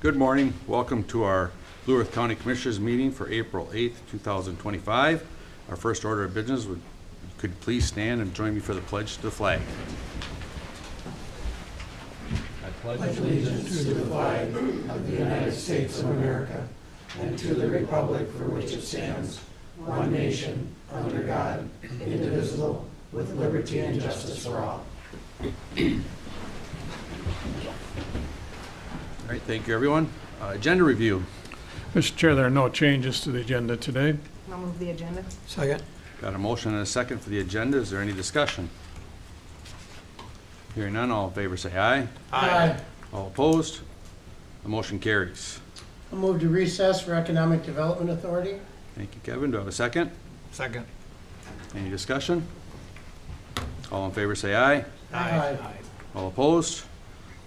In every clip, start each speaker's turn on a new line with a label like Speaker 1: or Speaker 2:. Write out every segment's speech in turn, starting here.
Speaker 1: Good morning. Welcome to our Blue Earth County Commissioners meeting for April 8th, 2025. Our first order of business would, could you please stand and join me for the pledge to the flag. I
Speaker 2: pledge allegiance to the flag of the United States of America and to the republic for which it stands, one nation, under God, indivisible, with liberty and justice for all.
Speaker 1: All right, thank you, everyone. Agenda review.
Speaker 3: Mr. Chair, there are no changes to the agenda today.
Speaker 4: I'll move the agenda.
Speaker 2: Second.
Speaker 1: Got a motion and a second for the agenda. Is there any discussion? Hearing none, all in favor say aye.
Speaker 2: Aye.
Speaker 1: All opposed? The motion carries.
Speaker 2: I'll move to recess for Economic Development Authority.
Speaker 1: Thank you, Kevin. Do I have a second?
Speaker 2: Second.
Speaker 1: Any discussion? All in favor say aye.
Speaker 2: Aye.
Speaker 1: All opposed?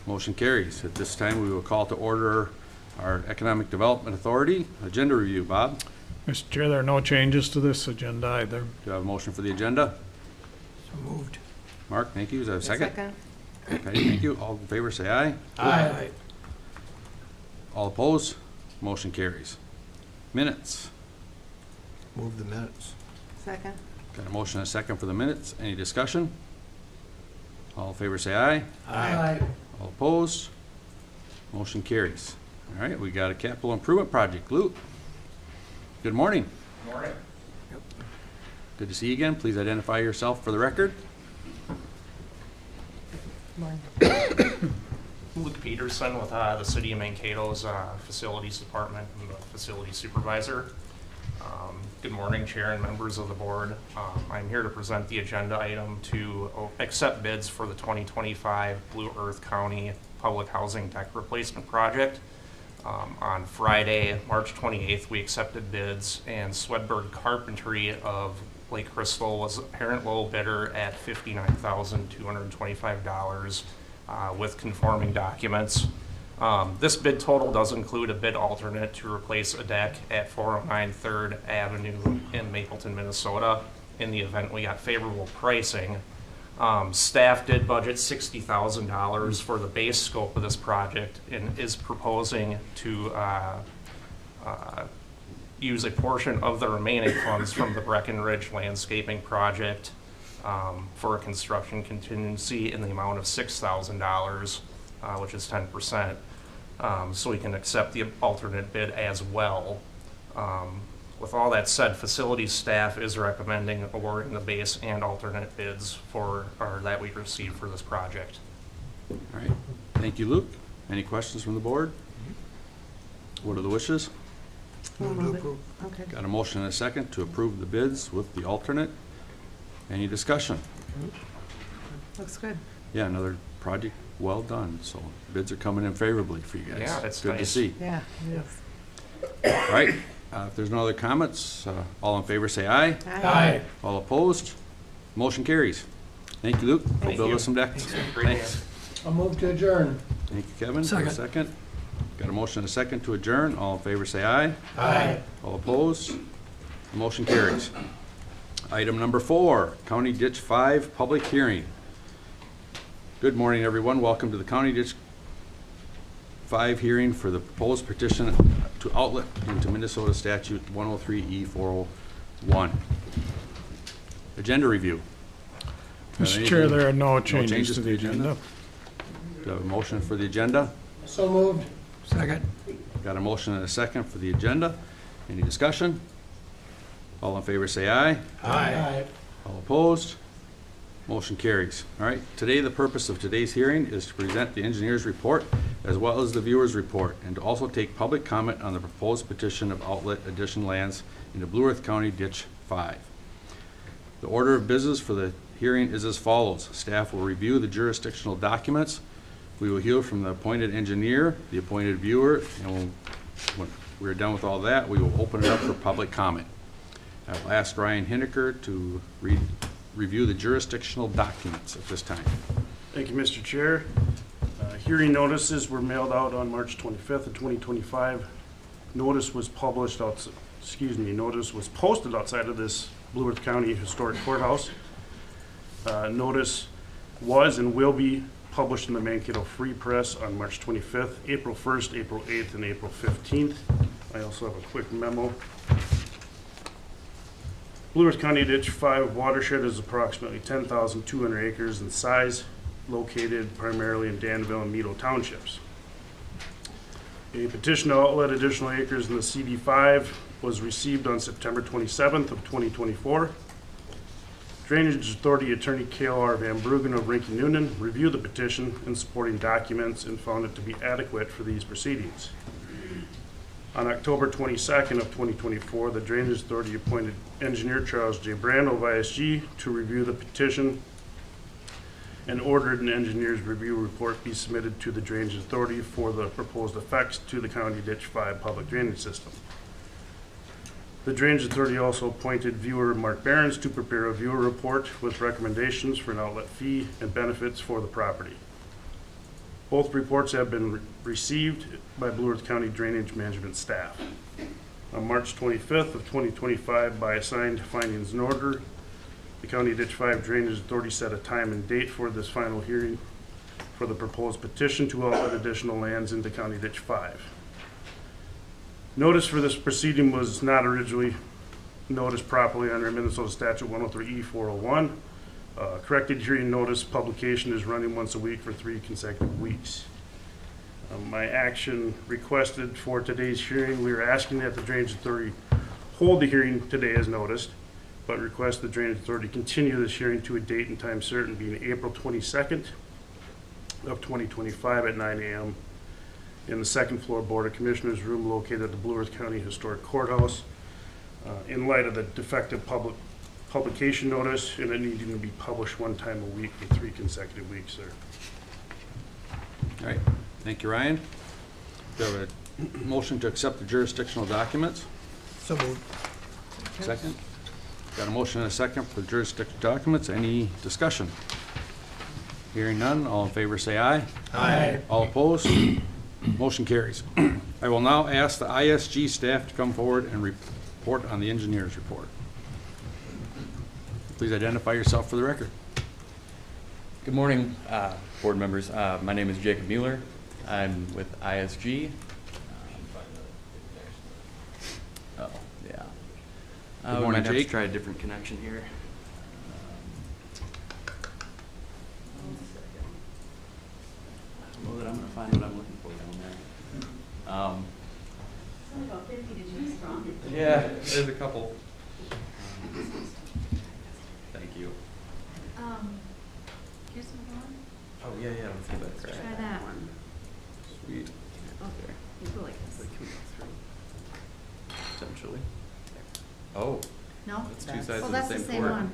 Speaker 1: Motion carries. At this time, we will call to order our Economic Development Authority. Agenda review, Bob.
Speaker 3: Mr. Chair, there are no changes to this agenda either.
Speaker 1: Do I have a motion for the agenda?
Speaker 2: So moved.
Speaker 1: Mark, thank you. Is that a second?
Speaker 4: Second.
Speaker 1: Okay, thank you. All in favor say aye.
Speaker 2: Aye.
Speaker 1: All opposed? Motion carries. Minutes.
Speaker 2: Move the minutes.
Speaker 4: Second.
Speaker 1: Got a motion and a second for the minutes. Any discussion? All in favor say aye.
Speaker 2: Aye.
Speaker 1: All opposed? Motion carries. All right, we got a capital improvement project. Luke, good morning.
Speaker 5: Good morning.
Speaker 1: Good to see you again. Please identify yourself for the record.
Speaker 4: Morning.
Speaker 5: Luke Peterson with the City of Mankato's Facilities Department. I'm the facility supervisor. Good morning, Chair and members of the board. I'm here to present the agenda item to accept bids for the 2025 Blue Earth County Public Housing Deck Replacement Project. On Friday, March 28th, we accepted bids, and Swedberg Carpentry of Lake Crystal was apparent low bidder at $59,225 with conforming documents. This bid total does include a bid alternate to replace a deck at 409 3rd Avenue in Mapleton, Minnesota. In the event we got favorable pricing, staff did budget $60,000 for the base scope of this project and is proposing to use a portion of the remaining funds from the Breckenridge landscaping project for a construction contingency in the amount of $6,000, which is 10%. So we can accept the alternate bid as well. With all that said, facilities staff is recommending awarding the base and alternate bids that we received for this project.
Speaker 1: All right. Thank you, Luke. Any questions from the board? What are the wishes?
Speaker 4: Move it. Okay.
Speaker 1: Got a motion and a second to approve the bids with the alternate. Any discussion?
Speaker 4: Looks good.
Speaker 1: Yeah, another project well done. So bids are coming in favorably for you guys.
Speaker 5: Yeah, that's
Speaker 1: good to
Speaker 5: nice.
Speaker 1: see.
Speaker 4: Yeah, it is.
Speaker 1: All right. If there's no other comments, all in favor say aye.
Speaker 2: Aye.
Speaker 1: All opposed? Motion carries. Thank you, Luke. Go
Speaker 5: Thank
Speaker 1: build
Speaker 5: you.
Speaker 1: us some decks.
Speaker 5: Great
Speaker 1: Thanks.
Speaker 2: I'll move to adjourn.
Speaker 1: Thank you, Kevin. For a second. Got a motion and a second to adjourn. All in favor say aye.
Speaker 2: Aye.
Speaker 1: All opposed? The motion carries. Item number 4, County Ditch 5 public hearing. Good morning, everyone. Welcome to the County Ditch 5 hearing for the proposed petition to outlet into Minnesota Statute 103E401. Agenda review.
Speaker 3: Mr. Chair, there are no changes to the agenda.
Speaker 1: Do I have a motion for the agenda?
Speaker 2: So moved. Second.
Speaker 1: Got a motion and a second for the agenda. Any discussion? All in favor say aye.
Speaker 2: Aye.
Speaker 1: All opposed? Motion carries. All right, today the purpose of today's hearing is to present the engineer's report as well as the viewer's report and to also take public comment on the proposed petition of outlet addition lands into Blue Earth County Ditch 5. The order of business for the hearing is as follows. Staff will review the jurisdictional documents. We will hear from the appointed engineer, the appointed viewer, and when we're done with all that, we will open it up for public comment. I will ask Ryan Hinneker to review the jurisdictional documents at this time.
Speaker 6: Thank you, Mr. Chair. Hearing notices were mailed out on March 25th of 2025. Notice was posted outside of this Blue Earth County Historic Courthouse. Notice was and will be published in the Mankato Free Press on March 25th, April 1st, April 8th, and April 15th. I also have a quick memo. Blue Earth County Ditch 5 watershed is approximately 10,200 acres in size, located primarily in Danville and Meadow Townships. A petition to outlet additional acres in the CD5 was received on September 27th of 2024. Drainage Authority Attorney K.L.R. Van Bruggen of Rinky Noonan reviewed the petition and supporting documents and found it to be adequate for these proceedings. On October 22nd of 2024, the Drainage Authority appointed engineer Charles J. Brando of ISG to review the petition and ordered an engineer's review report be submitted to the Drainage Authority for the proposed effects to the County Ditch 5 public drainage system. The Drainage Authority also appointed viewer Mark Behrens to prepare a viewer report with recommendations for an outlet fee and benefits for the property. Both reports have been received by Blue Earth County Drainage Management staff. On March 25th of 2025, by assigned findings and order, the County Ditch 5 Drainage Authority set a time and date for this final hearing for the proposed petition to outlet additional lands into County Ditch 5. Notice for this proceeding was not originally noticed properly under Minnesota Statute 103E401. Corrected hearing notice publication is running once a week for 3 consecutive weeks. My action requested for today's hearing, we are asking that the Drainage Authority hold the hearing today as noticed, but request the Drainage Authority continue this hearing to a date and time certain, being April 22nd of 2025 at 9 a.m. in the second floor Board of Commissioners room located at the Blue Earth County Historic Courthouse. In light of the defective publication notice and it needing to be published 1 time a week for 3 consecutive weeks, sir.
Speaker 1: All right, thank you, Ryan. Do you have a motion to accept the jurisdictional documents?
Speaker 2: So moved.
Speaker 1: Second? Got a motion and a second for the jurisdictional documents. Any discussion? Hearing none, all in favor say aye.
Speaker 2: Aye.
Speaker 1: All opposed? Motion carries. I will now ask the ISG staff to come forward and report on the engineer's report. Please identify yourself for the record.
Speaker 7: Good morning, board members. My name is Jacob Mueller. I'm with ISG. Oh, yeah.
Speaker 1: Good
Speaker 7: We
Speaker 1: morning,
Speaker 7: might have to
Speaker 1: Jake.
Speaker 7: try a different connection here. Well, then I'm gonna find what I'm looking for down there.
Speaker 8: About 50 to choose from.
Speaker 7: Yeah, there's a couple. Thank you.
Speaker 8: Here's one.
Speaker 7: Oh, yeah, let's give that a
Speaker 8: Try
Speaker 7: try.
Speaker 8: that one.
Speaker 7: Sweet.
Speaker 8: Okay, you go like this.
Speaker 7: Wait, can we go through? Potentially. Oh,
Speaker 8: No?
Speaker 7: that's 2 sides
Speaker 8: Oh,
Speaker 7: of
Speaker 8: that's
Speaker 7: the
Speaker 8: the
Speaker 7: same
Speaker 8: same
Speaker 7: court.
Speaker 8: one.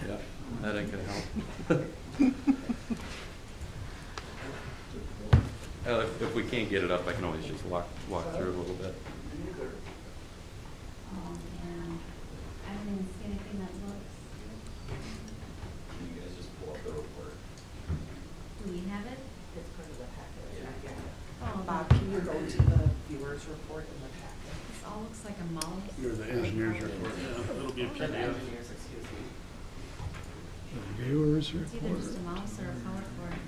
Speaker 7: Yeah, that ain't gonna help. If we can't get it up, I can always just walk through a little bit.
Speaker 8: Oh, man. I don't even see anything that looks.
Speaker 7: Can you guys just pull up the report?
Speaker 8: Do we have it?
Speaker 9: It's part of the packet.
Speaker 8: Oh,
Speaker 9: Bob, can you go to the viewer's report in the packet?
Speaker 8: this all looks like a mouse.
Speaker 6: You're the engineer's report. Yeah, it'll be a
Speaker 9: For the
Speaker 6: PDF.
Speaker 9: engineers, excuse me.
Speaker 3: Viewers
Speaker 8: It's either just a mouse or a PowerPoint.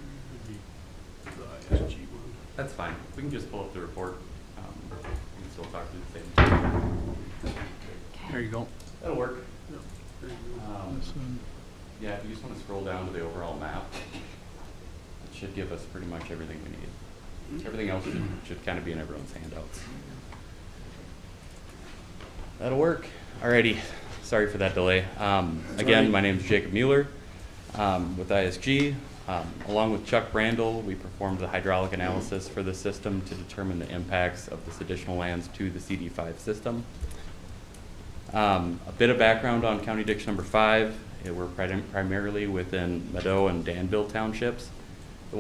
Speaker 6: The ISG one.
Speaker 7: That's fine. We can just pull up the report. We can still talk to the same time.
Speaker 1: There you go.
Speaker 7: That'll work.
Speaker 3: This one.
Speaker 7: Yeah, if you just want to scroll down to the overall map, it should give us pretty much everything we need. Everything else should kind of be in everyone's handouts. That'll work. Alrighty. Sorry for that delay. Again, my name is Jacob Mueller with ISG. Along with Chuck Brandel, we performed the hydraulic analysis for the system to determine the impacts of this additional lands to the CD5 system. A bit of background on County Ditch number 5. We're primarily within Meadow and Danville townships. The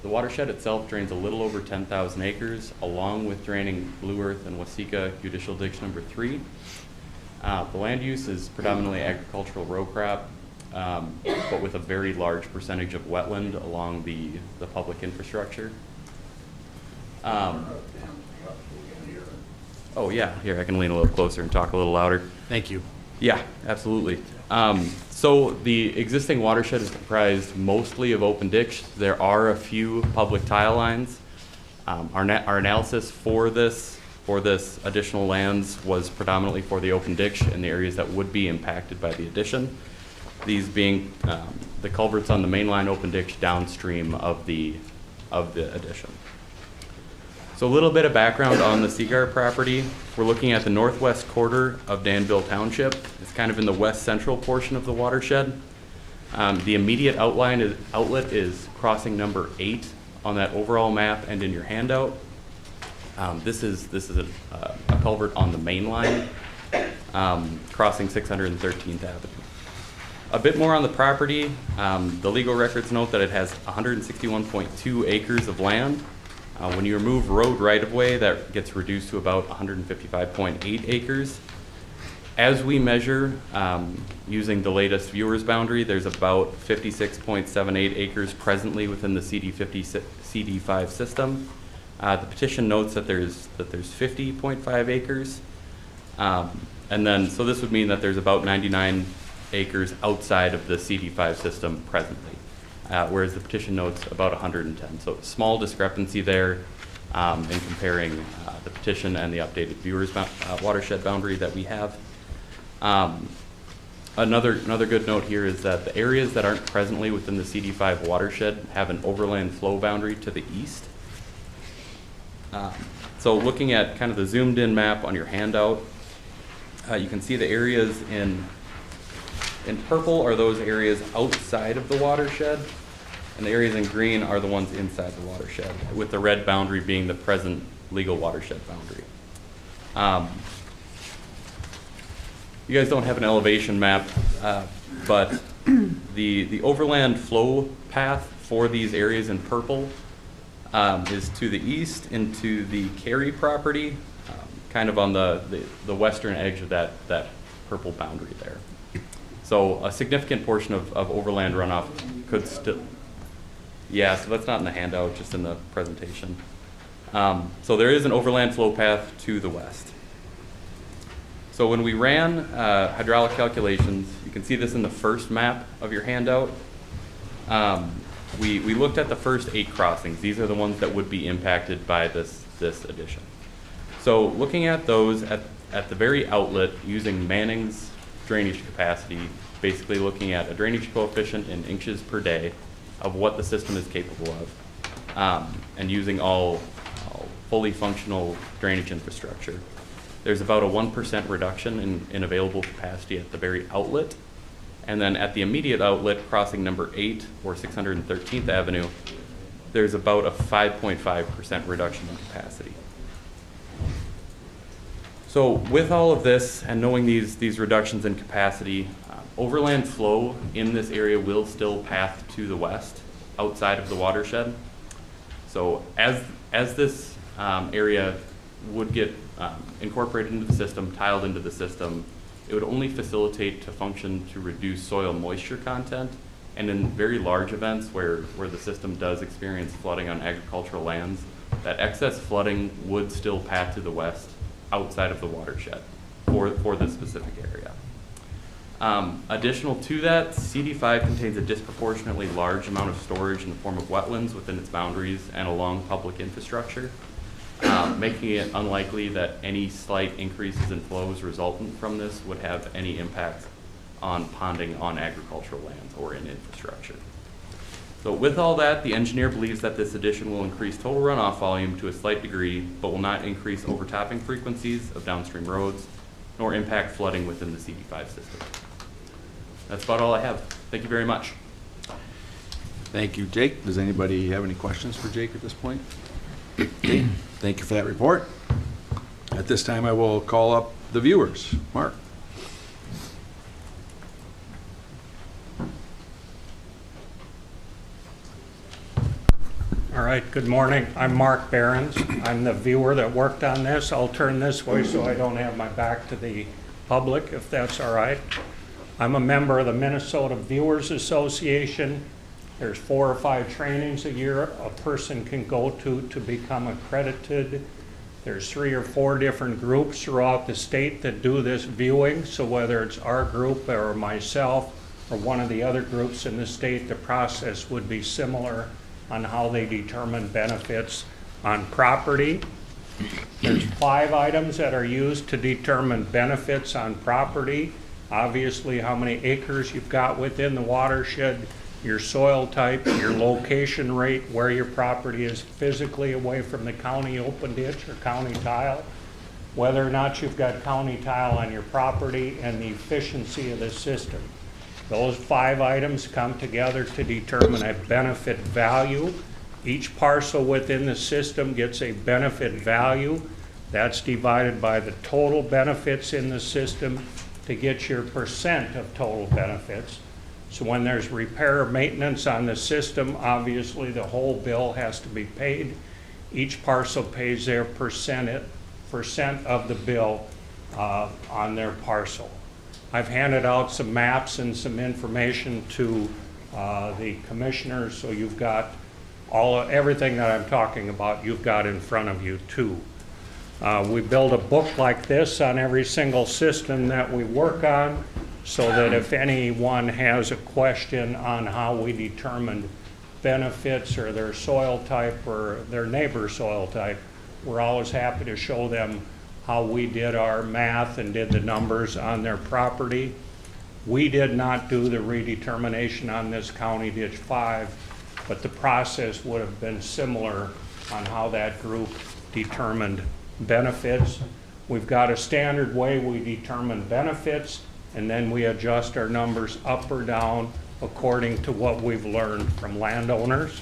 Speaker 7: watershed itself drains a little over 10,000 acres, along with draining Blue Earth and Waseca Judicial Ditch number 3. The land use is predominantly agricultural row crop, but with a very large percentage of wetland along the public infrastructure. Oh yeah, here I can lean a little closer and talk a little louder.
Speaker 1: Thank you.
Speaker 7: Yeah, absolutely. So the existing watershed is comprised mostly of open ditch. There are a few public tile lines. Our analysis for this additional lands was predominantly for the open ditch and the areas that would be impacted by the addition. These being the culverts on the mainline open ditch downstream of the addition. So a little bit of background on the Seagar property. We're looking at the northwest quarter of Danville Township. It's kind of in the west central portion of the watershed. The immediate outlet is crossing number 8 on that overall map and in your handout. This is a culvert on the main line, crossing 613th Avenue. A bit more on the property. The legal records note that it has 161.2 acres of land. When you remove road right-of-way, that gets reduced to about 155.8 acres. As we measure, using the latest viewer's boundary, there's about 56.78 acres presently within the CD5 system. The petition notes that there's 50.5 acres. And then, so this would mean that there's about 99 acres outside of the CD5 system presently. Whereas the petition notes about 110. So small discrepancy there in comparing the petition and the updated viewers watershed boundary that we have. Another good note here is that the areas that aren't presently within the CD5 watershed have an overland flow boundary to the east. So looking at kind of the zoomed in map on your handout, you can see the areas in purple are those areas outside of the watershed, and the areas in green are the ones inside the watershed, with the red boundary being the present legal watershed boundary. You guys don't have an elevation map, but the overland flow path for these areas in purple is to the east into the Cary property, kind of on the western edge of that purple boundary there. So a significant portion of overland runoff could still, yeah, so that's not in the handout, just in the presentation. So there is an overland flow path to the west. So when we ran hydraulic calculations, you can see this in the first map of your handout. We looked at the first 8 crossings. These are the ones that would be impacted by this addition. So looking at those at the very outlet using Manning's drainage capacity, basically looking at a drainage coefficient in inches per day of what the system is capable of, and using all fully functional drainage infrastructure. There's about a 1% reduction in available capacity at the very outlet. And then at the immediate outlet, crossing number 8 or 613th Avenue, there's about a 5.5% reduction in capacity. So with all of this and knowing these reductions in capacity, overland flow in this area will still path to the west outside of the watershed. So as this area would get incorporated into the system, tiled into the system, it would only facilitate to function to reduce soil moisture content, and in very large events where the system does experience flooding on agricultural lands, that excess flooding would still path to the west outside of the watershed for this specific area. Additional to that, CD5 contains a disproportionately large amount of storage in the form of wetlands within its boundaries and along public infrastructure, making it unlikely that any slight increases in flows resultant from this would have any impact on ponding on agricultural lands or in infrastructure. So with all that, the engineer believes that this addition will increase total runoff volume to a slight degree, but will not increase overtopping frequencies of downstream roads, nor impact flooding within the CD5 system. That's about all I have. Thank you very much.
Speaker 1: Thank you, Jake. Does anybody have any questions for Jake at this point? Okay. Thank you for that report. At this time, I will call up the viewers. Mark.
Speaker 10: All right, good morning. I'm Mark Behrens. I'm the viewer that worked on this. I'll turn this way so I don't have my back to the public, if that's all right. I'm a member of the Minnesota Viewers Association. There's 4 or 5 trainings a year a person can go to become accredited. There's 3 or 4 different groups throughout the state that do this viewing, so whether it's our group or myself or one of the other groups in the state, the process would be similar on how they determine benefits on property. There's 5 items that are used to determine benefits on property. Obviously, how many acres you've got within the watershed, your soil type, your location rate, where your property is physically away from the county open ditch or county tile, whether or not you've got county tile on your property, and the efficiency of the system. Those 5 items come together to determine a benefit value. Each parcel within the system gets a benefit value. That's divided by the total benefits in the system to get your percent of total benefits. So when there's repair or maintenance on the system, obviously the whole bill has to be paid. Each parcel pays their percent of the bill on their parcel. I've handed out some maps and some information to the commissioners, so you've got everything that I'm talking about, you've got in front of you too. We build a book like this on every single system that we work on, so that if anyone has a question on how we determined benefits or their soil type or their neighbor's soil type, we're always happy to show them how we did our math and did the numbers on their property. We did not do the redetermination on this County Ditch 5, but the process would have been similar on how that group determined benefits. We've got a standard way we determine benefits, and then we adjust our numbers up or down according to what we've learned from landowners.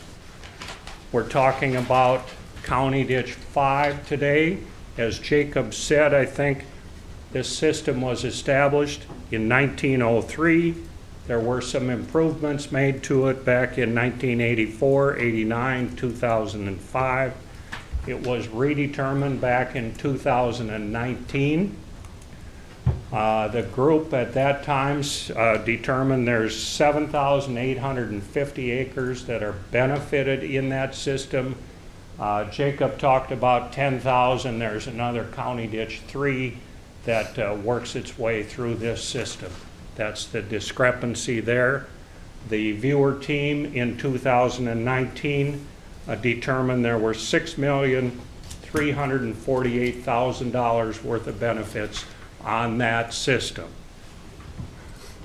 Speaker 10: We're talking about County Ditch 5 today. As Jacob said, I think this system was established in 1903. There were some improvements made to it back in 1984, 89, 2005. It was redetermined back in 2019. The group at that time determined there's 7,850 acres that are benefited in that system. Jacob talked about 10,000. There's another County Ditch 3 that works its way through this system. That's the discrepancy there. The viewer team in 2019 determined there were $6,348,000 worth of benefits on that system.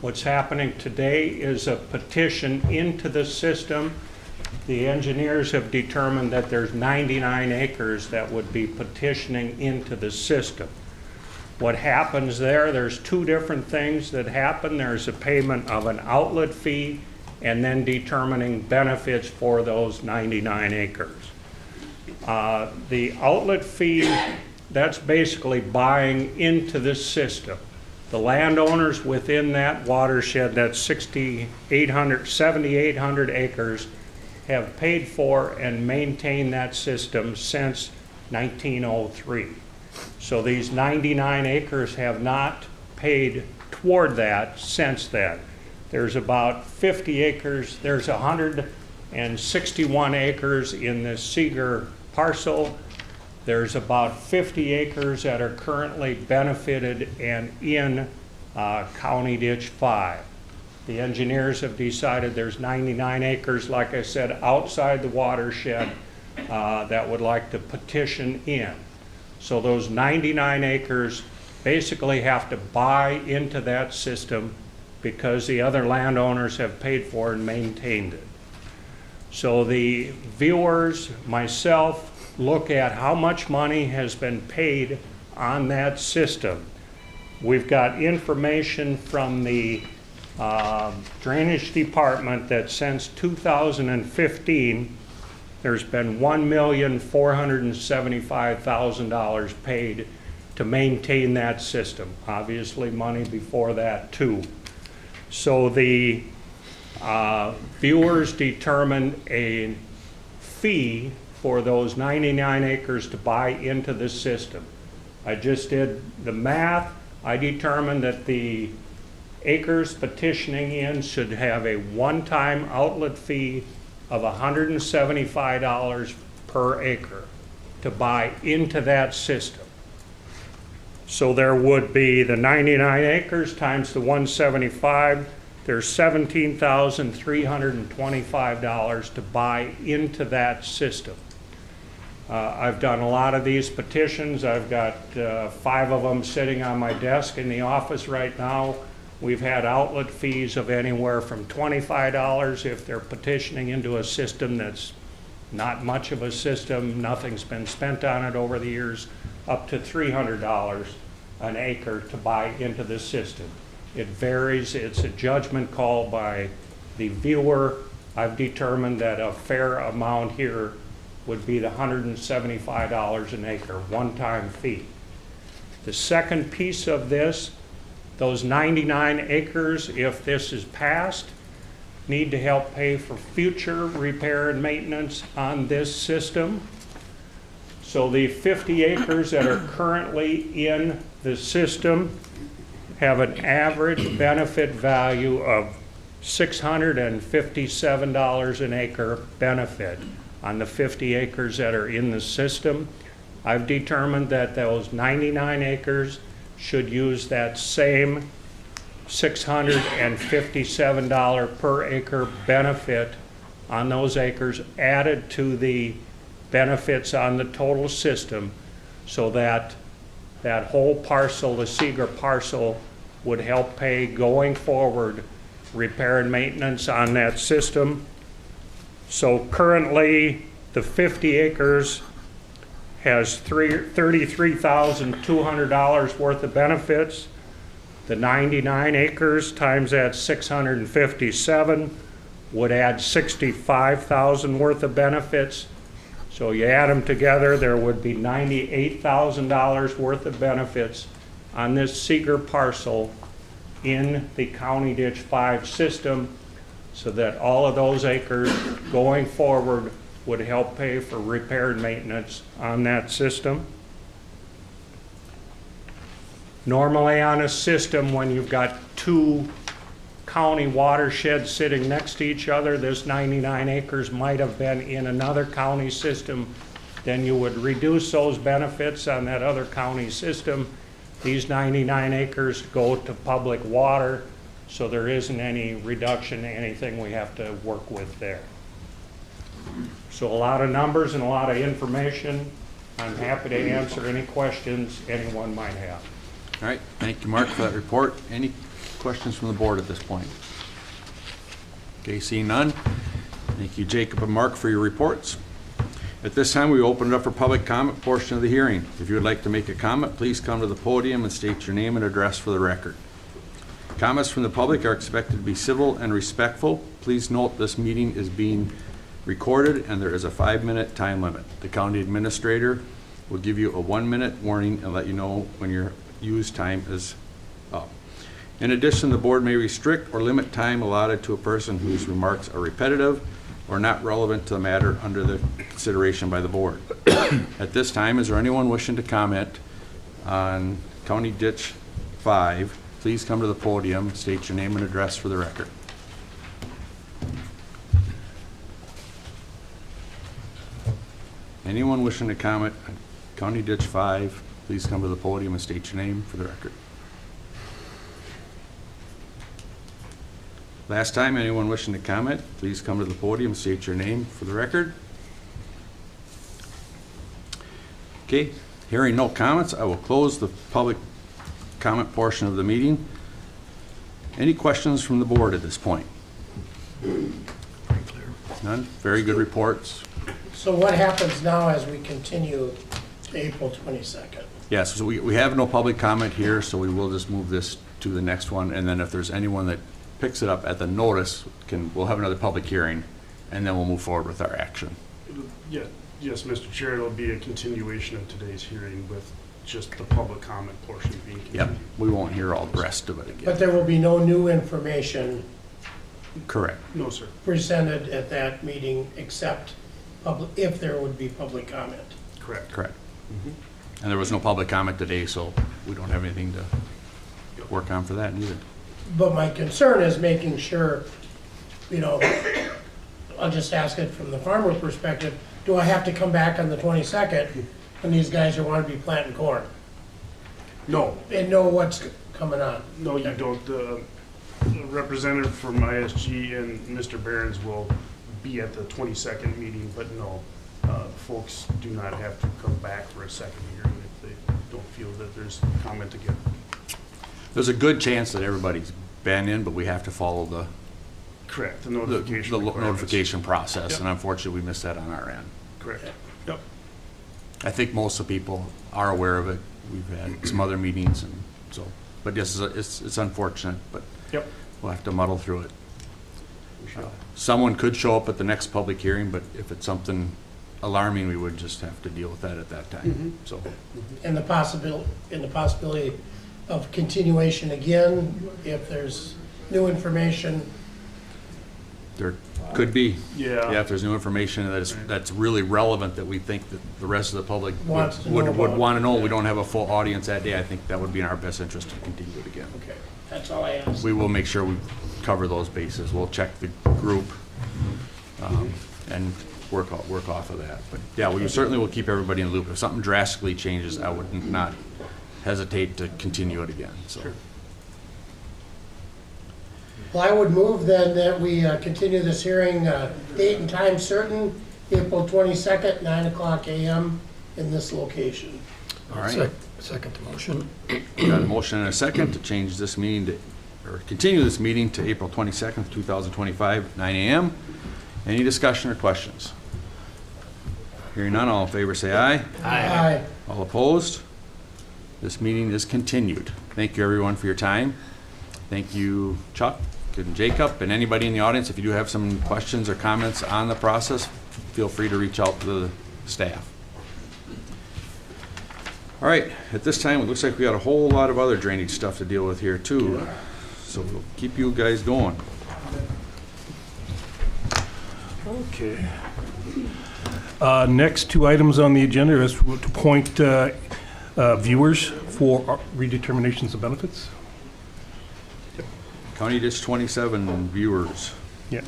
Speaker 10: What's happening today is a petition into the system. The engineers have determined that there's 99 acres that would be petitioning into the system. What happens there's 2 different things that happen. There's a payment of an outlet fee and then determining benefits for those 99 acres. The outlet fee, that's basically buying into this system. The landowners within that watershed, that's 7,800 acres, have paid for and maintained that system since 1903. So these 99 acres have not paid toward that since then. There's about 50 acres, there's 161 acres in the Seeger parcel. There's about 50 acres that are currently benefited and in County Ditch 5. The engineers have decided there's 99 acres, like I said, outside the watershed that would like to petition in. So those 99 acres basically have to buy into that system because the other landowners have paid for and maintained it. So the viewers, myself, look at how much money has been paid on that system. We've got information from the Drainage Department that since 2015, there's been $1,475,000 paid to maintain that system. Obviously, money before that too. So the viewers determined a fee for those 99 acres to buy into the system. I just did the math. I determined that the acres petitioning in should have a one-time outlet fee of $175 per acre. to buy into that system. So there would be the 99 acres times the 175, there's $17,325 to buy into that system. I've done a lot of these petitions. I've got 5 of them sitting on my desk in the office right now. We've had outlet fees of anywhere from $25 if they're petitioning into a system that's not much of a system, nothing's been spent on it over the years, up to $300 an acre to buy into the system. It varies. It's a judgment call by the viewer. I've determined that a fair amount here would be the $175 an acre, one-time fee. The second piece of this, those 99 acres, if this is passed, need to help pay for future repair and maintenance on this system. So the 50 acres that are currently in the system have an average benefit value of $657 an acre benefit on the 50 acres that are in the system. I've determined that those 99 acres should use that same $657 per acre benefit on those acres added to the benefits on the total system, so that that whole parcel, the Seeger parcel, would help pay going forward repair and maintenance on that system. So currently the 50 acres has $33,200 worth of benefits. The 99 acres times that 657 would add $65,000 worth of benefits. So you add them together, there would be $98,000 worth of benefits on this Seeger parcel in the County Ditch 5 system, so that all of those acres going forward would help pay for repair and maintenance on that system. Normally on a system, when you've got 2 county watersheds sitting next to each other, this 99 acres might have been in another county system, then you would reduce those benefits on that other county system. These 99 acres go to public water, so there isn't any reduction, anything we have to work with there. So a lot of numbers and a lot of information. I'm happy to answer any questions anyone might have.
Speaker 1: All right, thank you, Mark, for that report. Any questions from the board at this point? Okay, seeing none. Thank you, Jacob and Mark, for your reports. At this time, we open it up for public comment portion of the hearing. If you would like to make a comment, please come to the podium and state your name and address for the record. Comments from the public are expected to be civil and respectful. Please note this meeting is being recorded and there is a 5-minute time limit. The county administrator will give you a 1-minute warning and let you know when your use time is up. In addition, the board may restrict or limit time allotted to a person whose remarks are repetitive or not relevant to the matter under the consideration by the board. At this time, is there anyone wishing to comment on County Ditch 5? Please come to the podium, state your name and address for the record. Anyone wishing to comment on County Ditch 5, please come to the podium and state your name for the record. Last time, anyone wishing to comment, please come to the podium and state your name for the record. Okay, hearing no comments, I will close the public comment portion of the meeting. Any questions from the board at this point? None? Very good reports.
Speaker 2: So what happens now as we continue to April 22nd?
Speaker 1: Yes, so we have no public comment here, so we will just move this to the next one, and then if there's anyone that picks it up at the notice, we'll have another public hearing, and then we'll move forward with our action.
Speaker 6: Yeah, yes, Mr. Chair, it'll be a continuation of today's hearing with just the public comment portion being continued.
Speaker 1: Yep, we won't hear all the rest of it again.
Speaker 2: But there will be no new information
Speaker 1: Correct.
Speaker 6: No, sir.
Speaker 2: presented at that meeting except public, if there would be public comment.
Speaker 6: Correct.
Speaker 1: Correct. And there was no public comment today, so we don't have anything to work on for that either.
Speaker 2: But my concern is making sure, you know, I'll just ask it from the farmer perspective, do I have to come back on the 22nd when these guys are want to be planting corn
Speaker 6: No,
Speaker 2: and know what's coming on?
Speaker 6: no, you don't. The representative from ISG and Mr. Behrens will be at the 22nd meeting, but no, folks do not have to come back for a second hearing if they don't feel that there's comment to give.
Speaker 1: There's a good chance that everybody's been in, but we have to follow the
Speaker 6: Correct, the
Speaker 1: the
Speaker 6: notification.
Speaker 1: the
Speaker 6: requirements.
Speaker 1: notification process,
Speaker 6: Yep.
Speaker 1: and unfortunately, we missed that on our end.
Speaker 6: Correct. Yep.
Speaker 1: I think most of the people are aware of it. We've had some other meetings, and so, but this is, it's unfortunate, but
Speaker 6: Yep.
Speaker 1: we'll have to muddle through it.
Speaker 6: We should.
Speaker 1: Someone could show up at the next public hearing, but if it's something alarming, we would just have to deal with that at that time, so.
Speaker 2: And the possibility of continuation again, if there's new information.
Speaker 1: There could be,
Speaker 6: Yeah.
Speaker 1: if there's new information that's really relevant that we think that the rest of the public
Speaker 2: Wants to know
Speaker 1: would
Speaker 2: about.
Speaker 1: want to know. We don't have a full audience that day. I think that would be in our best interest to continue it again.
Speaker 2: Okay, that's all I asked.
Speaker 1: We will make sure we cover those bases. We'll check the group and work off of that. But yeah, we certainly will keep everybody in the loop. If something drastically changes, I would not hesitate to continue it again, so.
Speaker 2: Well, I would move then that we continue this hearing, date and time certain, April 22nd, 9:00 a.m. in this location.
Speaker 1: All right.
Speaker 3: Second the motion.
Speaker 1: Got a motion and a second to change this meeting to, or continue this meeting to April 22nd, 2025, 9 a.m. Any discussion or questions? Hearing none, all in favor say aye.
Speaker 2: Aye.
Speaker 1: All opposed? This meeting is continued. Thank you, everyone, for your time. Thank you, Chuck and Jacob, and anybody in the audience. If you do have some questions or comments on the process, feel free to reach out to the staff. All right, at this time, it looks like we got a whole lot of other drainage stuff to deal with here, too. So we'll keep you guys going.
Speaker 11: Okay. Next two items on the agenda is to appoint viewers for redeterminations of benefits.
Speaker 1: County Ditch 27 viewers.
Speaker 11: Yeah.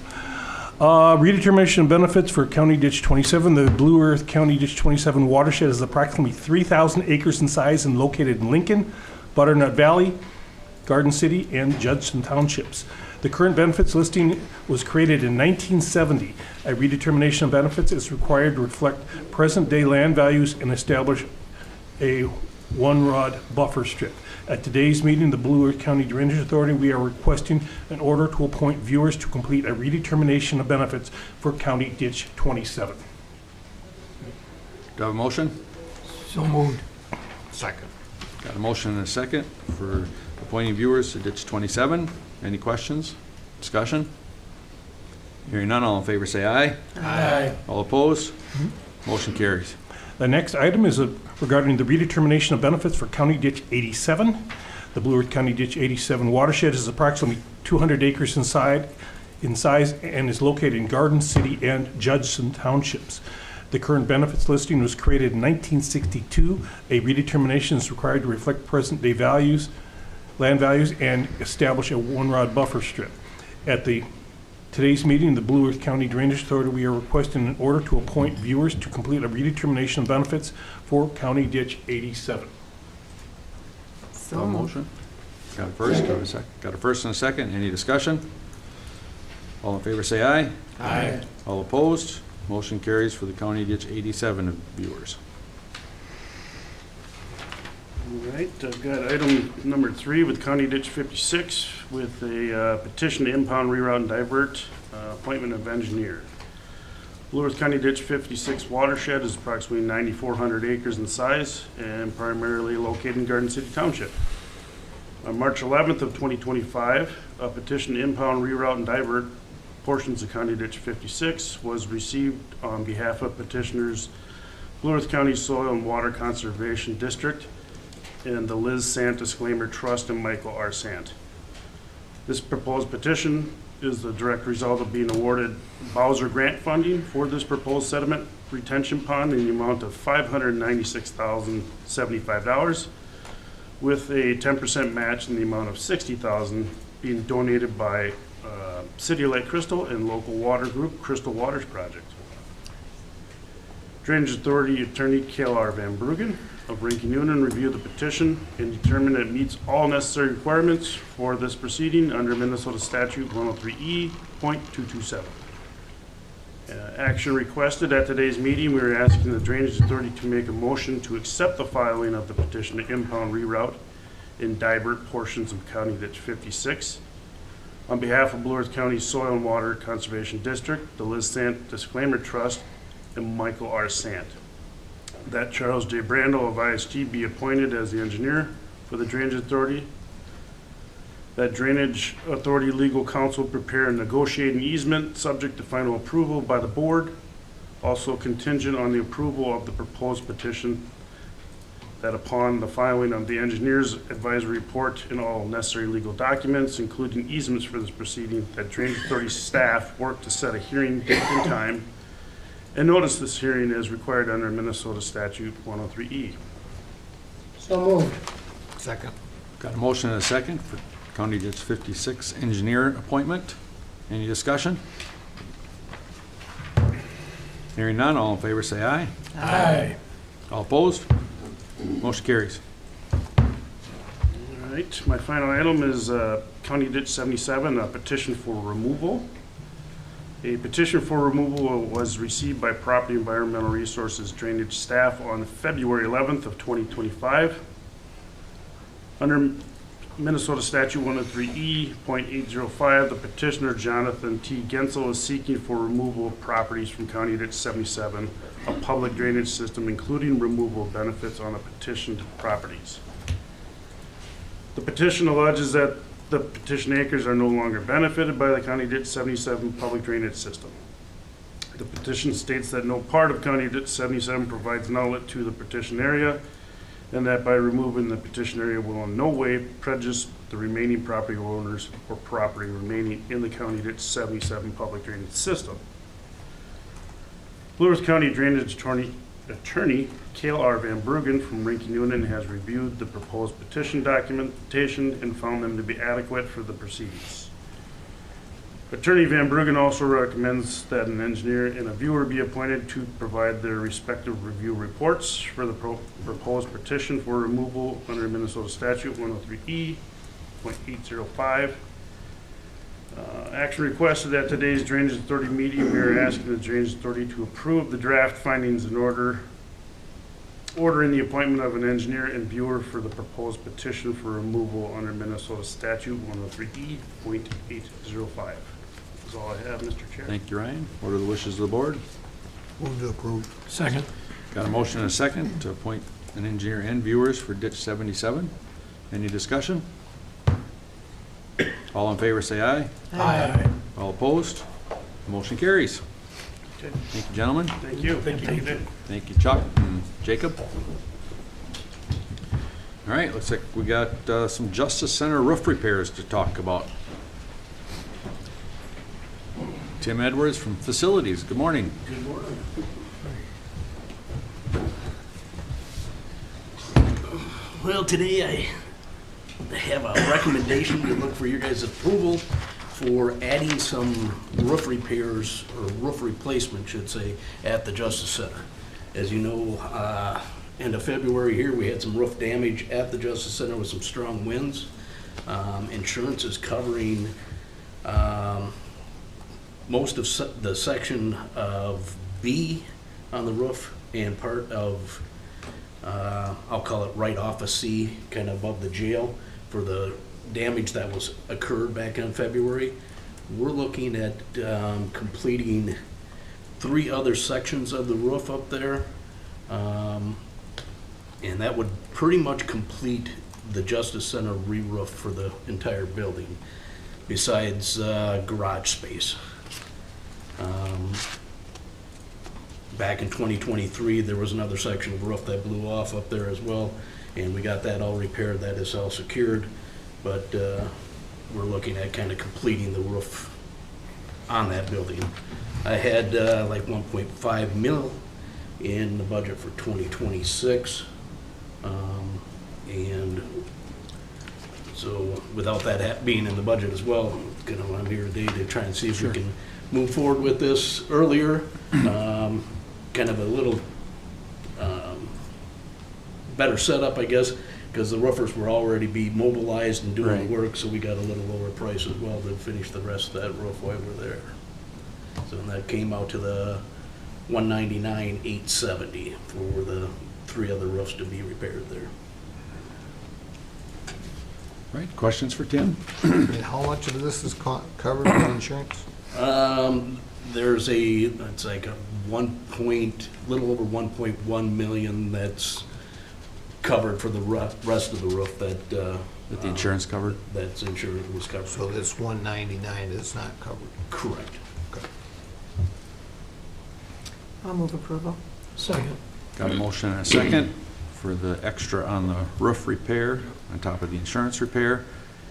Speaker 11: Redetermination of benefits for County Ditch 27. The Blue Earth County Ditch 27 watershed is approximately 3,000 acres in size and located in Lincoln, Butternut Valley, Garden City, and Judson Townships. The current benefits listing was created in 1970. A redetermination of benefits is required to reflect present-day land values and establish a one-rod buffer strip. At today's meeting, the Blue Earth County Drainage Authority, we are requesting an order to appoint viewers to complete a redetermination of benefits for County Ditch 27.
Speaker 1: Do I have a motion?
Speaker 3: So moved. Second.
Speaker 1: Got a motion and a second for appointing viewers to Ditch 27. Any questions? Discussion? Hearing none, all in favor say aye.
Speaker 2: Aye.
Speaker 1: All opposed? Motion carries.
Speaker 11: The next item is regarding the redetermination of benefits for County Ditch 87. The Blue Earth County Ditch 87 watershed is approximately 200 acres in size and is located in Garden City and Judson Townships. The current benefits listing was created in 1962. A redetermination is required to reflect present-day values, land values, and establish a one-rod buffer strip. At today's meeting, the Blue Earth County Drainage Authority, we are requesting an order to appoint viewers to complete a redetermination of benefits for County Ditch 87.
Speaker 1: Do I have a motion? Got a first, got a second. Got a first and a second. Any discussion? All in favor say aye.
Speaker 2: Aye.
Speaker 1: All opposed? Motion carries for the County Ditch 87 viewers.
Speaker 6: All right, I've got item number 3 with County Ditch 56 with a petition to impound, reroute, and divert, appointment of engineer. Blue Earth County Ditch 56 watershed is approximately 9,400 acres in size and primarily located in Garden City Township. On March 11th of 2025, a petition to impound, reroute, and divert portions of County Ditch 56 was received on behalf of petitioners Blue Earth County Soil and Water Conservation District and the Liz Sant Disclaimer Trust and Michael R. Sant. This proposed petition is the direct result of being awarded Bowser grant funding for this proposed sediment retention pond in the amount of $596,075 with a 10% match in the amount of $60,000 being donated by City of Lake Crystal and local water group Crystal Waters Project. Drainage Authority Attorney Cale R. Van Bruggen of Rinky Noonan reviewed the petition and determined that it meets all necessary requirements for this proceeding under Minnesota Statute 103E.227. Action requested at today's meeting, we are asking the Drainage Authority to make a motion to accept the filing of the petition to impound reroute in divert portions of County Ditch 56. On behalf of Blue Earth County Soil and Water Conservation District, the Liz Sant Disclaimer Trust, and Michael R. Sant. That Charles J. Brandel of ISG be appointed as the engineer for the Drainage Authority. That Drainage Authority Legal Counsel prepare and negotiate an easement subject to final approval by the board. Also contingent on the approval of the proposed petition, that upon the filing of the engineer's advisory report and all necessary legal documents, including easements for this proceeding, that Drainage Authority staff work to set a hearing date and time and notice this hearing is required under Minnesota Statute 103E.
Speaker 2: So moved.
Speaker 3: Second.
Speaker 1: Got a motion and a second for County Ditch 56 engineer appointment. Any discussion? Hearing none, all in favor say aye.
Speaker 3: Aye.
Speaker 1: All opposed? Motion carries.
Speaker 6: All right, my final item is County Ditch 77, a petition for removal. A petition for removal was received by Property Environmental Resources Drainage staff on February 11th of 2025. Under Minnesota Statute 103E.805, the petitioner Jonathan T. Gensel is seeking for removal of properties from County Ditch 77, a public drainage system, including removal of benefits on the petitioned properties. The petition alleges that the petition acres are no longer benefited by the County Ditch 77 public drainage system. The petition states that no part of County Ditch 77 provides an outlet to the petition area, and that by removing the petition area will in no way prejudice the remaining property owners or property remaining in the County Ditch 77 public drainage system. Blue Earth County Drainage Attorney Cale R. Van Bruggen from Rinky Noonan has reviewed the proposed petition documentation and found them to be adequate for the proceedings. Attorney Van Bruggen also recommends that an engineer and a viewer be appointed to provide their respective review reports for the proposed petition for removal under Minnesota Statute 103E.805. Action requested at today's Drainage Authority meeting. We are asking the Drainage Authority to approve the draft findings in ordering the appointment of an engineer and viewer for the proposed petition for removal under Minnesota Statute 103E.805. That's all I have, Mr. Chair.
Speaker 1: Thank you, Ryan. What are the wishes of the board?
Speaker 3: Move to approve. Second.
Speaker 1: Got a motion and a second to appoint an engineer and viewers for Ditch 77. Any discussion? All in favor say aye.
Speaker 3: Aye.
Speaker 1: All opposed? Motion carries.
Speaker 6: Okay.
Speaker 1: Thank you, gentlemen.
Speaker 6: Thank you. Thank you.
Speaker 1: Thank you, Chuck and Jacob. All right, looks like we got some Justice Center roof repairs to talk about. Tim Edwards from Facilities. Good morning.
Speaker 12: Good morning. Well, today I have a recommendation to look for your guys' approval for adding some roof repairs, or roof replacement, should say, at the Justice Center. As you know, end of February here, we had some roof damage at the Justice Center with some strong winds. Insurance is covering most of the section of B on the roof and part of, I'll call it right off of C, kind of above the jail, for the damage that was occurred back in February. We're looking at completing 3 other sections of the roof up there, and that would pretty much complete the Justice Center re-roof for the entire building, besides garage space. Back in 2023, there was another section of roof that blew off up there as well, and we got that all repaired. That is all secured, but we're looking at kind of completing the roof on that building. I had like 1.5 mil in the budget for 2026, and so without that being in the budget as well, I'm here today to try and see if we can move forward with this earlier. kind of a little better setup, I guess, because the roofers were already be mobilized and doing
Speaker 1: Right.
Speaker 12: the work, so we got a little lower price as well to finish the rest of that roof while we're there. So that came out to the $199,870 for the 3 other roofs to be repaired there.
Speaker 1: Right, questions for Tim?
Speaker 2: And how much of this is covered by insurance?
Speaker 12: There's it's like a little over 1.1 million that's covered for the rest of the roof that.
Speaker 1: That the insurance covered?
Speaker 12: That's insured, was covered.
Speaker 2: So this 199 is not covered?
Speaker 12: Correct.
Speaker 4: I'll move approval.
Speaker 2: Second.
Speaker 1: Got a motion and a second for the extra on the roof repair, on top of the insurance repair.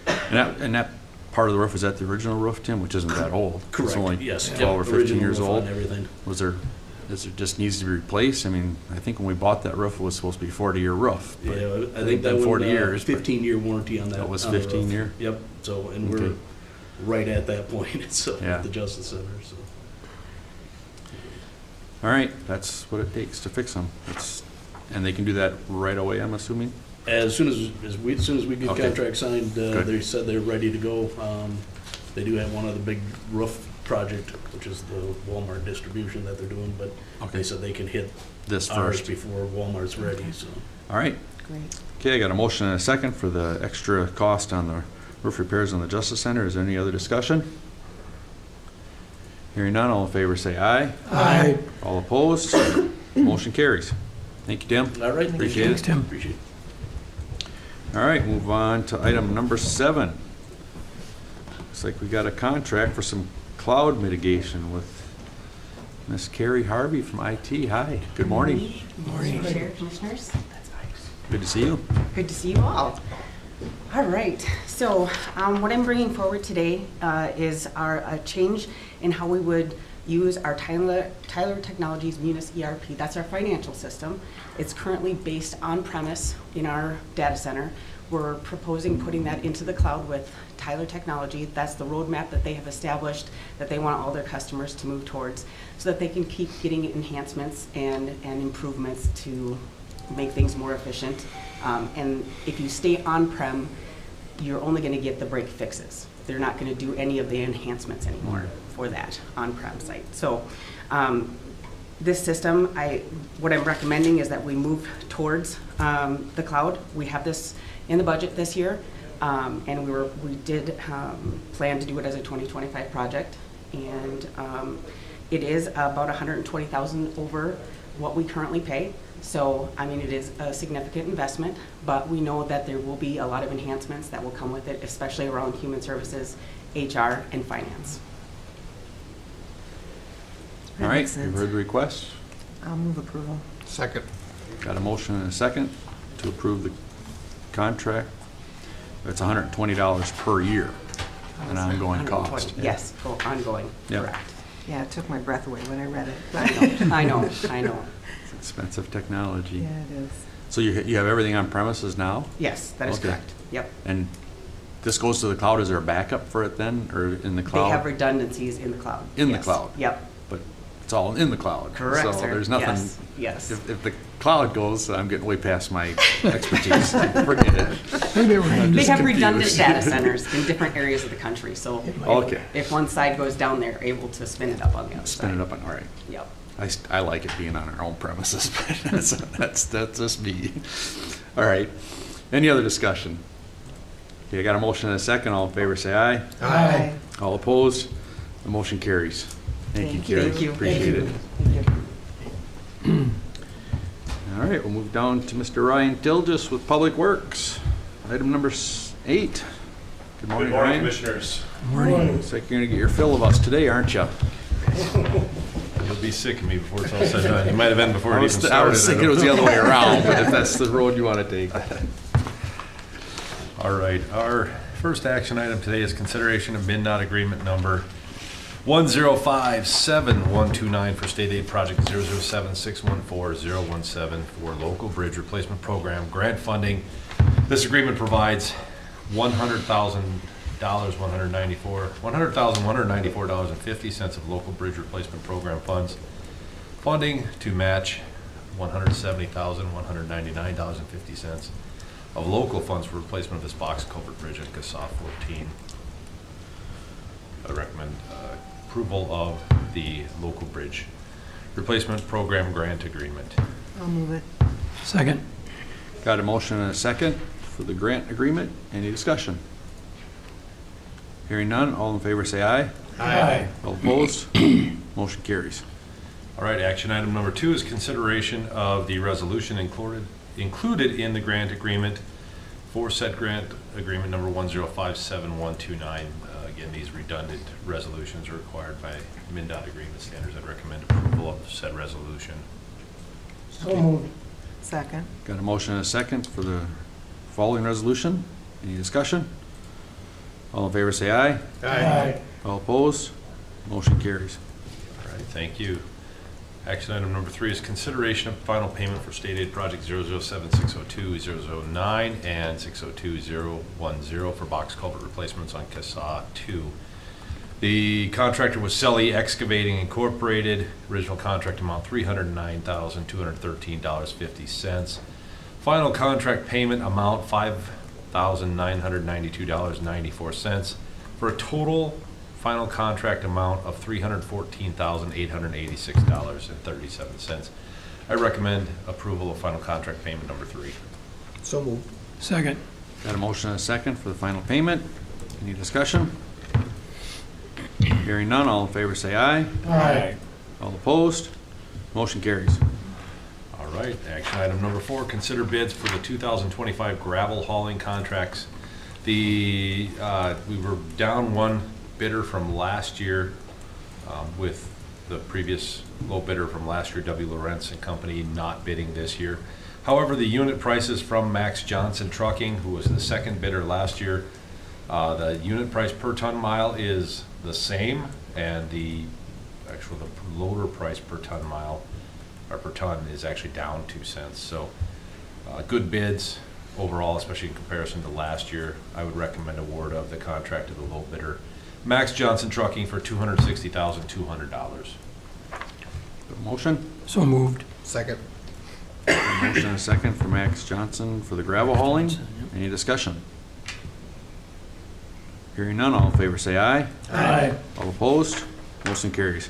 Speaker 1: And that part of the roof, is that the original roof, Tim, which isn't that old?
Speaker 12: Correct,
Speaker 1: It's only
Speaker 12: yes.
Speaker 1: 12 or
Speaker 12: Yep,
Speaker 1: 15
Speaker 12: original
Speaker 1: years
Speaker 12: roof on
Speaker 1: old.
Speaker 12: everything.
Speaker 1: Is there just needs to be replaced? I mean, I think when we bought that roof, it was supposed to be a 40-year roof. but
Speaker 12: Yeah, I
Speaker 1: it's
Speaker 12: think
Speaker 1: been
Speaker 12: that
Speaker 1: 40
Speaker 12: was
Speaker 1: years. but-
Speaker 12: 15-year warranty on that.
Speaker 1: That was
Speaker 12: on the
Speaker 1: 15
Speaker 12: roof.
Speaker 1: year?
Speaker 12: Yep, so, and we're
Speaker 1: Okay.
Speaker 12: right at that point, so,
Speaker 1: Yeah.
Speaker 12: at the Justice Center, so.
Speaker 1: All right, that's what it takes to fix them. And they can do that right away, I'm assuming?
Speaker 12: As soon as we get
Speaker 1: Okay.
Speaker 12: contract signed,
Speaker 1: Good.
Speaker 12: they said they're ready to go. They do have one other big roof project, which is the Walmart distribution that they're doing, but
Speaker 1: Okay.
Speaker 12: they said they can hit
Speaker 1: This
Speaker 12: ours
Speaker 1: first.
Speaker 12: before Walmart's ready, so.
Speaker 1: All right.
Speaker 4: Great.
Speaker 1: Okay, I got a motion and a second for the extra cost on the roof repairs on the Justice Center. Is there any other discussion? Hearing none, all in favor say aye.
Speaker 2: Aye.
Speaker 1: All opposed? Motion carries. Thank you, Tim.
Speaker 12: All right.
Speaker 1: Appreciate it.
Speaker 12: Appreciate it.
Speaker 1: All right, move on to item number 7. Looks like we got a contract for some cloud mitigation with Miss Carrie Harvey from IT. Hi, good morning.
Speaker 9: Morning, Chair, Commissioners.
Speaker 1: Good to see you.
Speaker 9: Good to see you all. All right, so what I'm bringing forward today is a change in how we would use our Tyler Technologies Munis ERP. That's our financial system. It's currently based on-premise in our data center. We're proposing putting that into the cloud with Tyler Technology. That's the roadmap that they have established that they want all their customers to move towards so that they can keep getting enhancements and improvements to make things more efficient. And if you stay on-prem, you're only going to get the break fixes. They're not going to do any of the enhancements anymore for that on-prem site. So this system, what I'm recommending is that we move towards the cloud. We have this in the budget this year, and we did plan to do it as a 2025 project, and it is about $120,000 over what we currently pay. So, I mean, it is a significant investment, but we know that there will be a lot of enhancements that will come with it, especially around human services, HR, and finance.
Speaker 1: All right, you've heard the request.
Speaker 4: I'll move approval.
Speaker 2: Second.
Speaker 1: Got a motion and a second to approve the contract. It's $120 per year, an ongoing cost.
Speaker 9: 120, yes, ongoing,
Speaker 1: Yep.
Speaker 9: correct.
Speaker 4: Yeah, it took my breath away when I read it.
Speaker 9: I know.
Speaker 1: It's expensive technology.
Speaker 4: Yeah, it is.
Speaker 1: So you have everything on premises now?
Speaker 9: Yes, that is
Speaker 1: Okay.
Speaker 9: correct. Yep.
Speaker 1: And this goes to the cloud, is there a backup for it then, or in the
Speaker 9: They
Speaker 1: cloud?
Speaker 9: have redundancies in the cloud.
Speaker 1: In the
Speaker 9: Yes.
Speaker 1: cloud?
Speaker 9: Yep,
Speaker 1: But it's all in the cloud?
Speaker 9: correct,
Speaker 1: So
Speaker 9: sir.
Speaker 1: there's nothing,
Speaker 9: Yes.
Speaker 1: if the cloud goes, I'm getting way past my expertise. Forget it.
Speaker 9: They have redundant data centers in different areas of the country, so
Speaker 1: Okay.
Speaker 9: if one side goes down, they're able to spin it up on the other side.
Speaker 1: Spin it up, all right.
Speaker 9: Yep.
Speaker 1: I like it being on our own premises, but that's just me. All right. Any other discussion? Okay, I got a motion and a second. All in favor, say aye.
Speaker 2: Aye.
Speaker 1: All opposed? The motion carries. Thank you, Carrie.
Speaker 9: Thank you.
Speaker 1: Appreciate it. All right, we'll move down to Mr. Ryan Dilges with Public Works. Item number 8. Good morning, Ryan.
Speaker 13: Commissioners.
Speaker 1: Looks like you're gonna get your fill of us today, aren't you?
Speaker 13: You'll be sick of me before it's all said and done. You might have been before it even started.
Speaker 1: I was thinking it was the other way around, but if that's the road you want to take.
Speaker 13: All right, our first action item today is consideration of MnDOT agreement number 1057129 for state aid project 007614017 for local bridge replacement program grant funding. This agreement provides $100,194.50 of local bridge replacement program funds funding to match $170,199.50 of local funds for replacement of this box culvert bridge at CASA 14. I recommend approval of the local bridge replacement program grant agreement.
Speaker 4: I'll move it.
Speaker 2: Second.
Speaker 1: Got a motion and a second for the grant agreement. Any discussion? Hearing none, all in favor say aye.
Speaker 2: Aye.
Speaker 1: All opposed? Motion carries.
Speaker 13: All right, action item number 2 is consideration of the resolution included in the grant agreement for said grant agreement number 1057129. Again, these redundant resolutions are required by MnDOT agreement standards. I'd recommend approval of said resolution.
Speaker 2: So moved.
Speaker 4: Second.
Speaker 1: Got a motion and a second for the following resolution. Any discussion? All in favor say aye.
Speaker 2: Aye.
Speaker 1: All opposed? Motion carries.
Speaker 13: All right, thank you. Action item number 3 is consideration of final payment for state aid project 007-602-009 and 602-010 for box culvert replacements on CASA 2. The contractor was Selly Excavating Incorporated. Original contract amount $309,213.50. Final contract payment amount $5,992.94 for a total final contract amount of $314,886.37. I recommend approval of final contract payment number 3.
Speaker 2: So moved. Second.
Speaker 1: Got a motion and a second for the final payment. Any discussion? Hearing none, all in favor say aye.
Speaker 2: Aye.
Speaker 1: All opposed? Motion carries.
Speaker 13: All right, action item number 4, consider bids for the 2025 gravel hauling contracts. We were down one bidder from last year with the previous low bidder from last year, W. Lawrence and Company, not bidding this year. However, the unit prices from Max Johnson Trucking, who was the second bidder last year, the unit price per ton mile is the same, and the loader price per ton mile or per ton is actually down 2 cents. So good bids overall, especially in comparison to last year. I would recommend award of the contract to the low bidder, Max Johnson Trucking, for $260,200.
Speaker 1: Motion?
Speaker 2: So moved. Second.
Speaker 1: Motion and a second for Max Johnson for the gravel hauling. Any discussion? Hearing none, all in favor say aye.
Speaker 2: Aye.
Speaker 1: All opposed? Motion carries.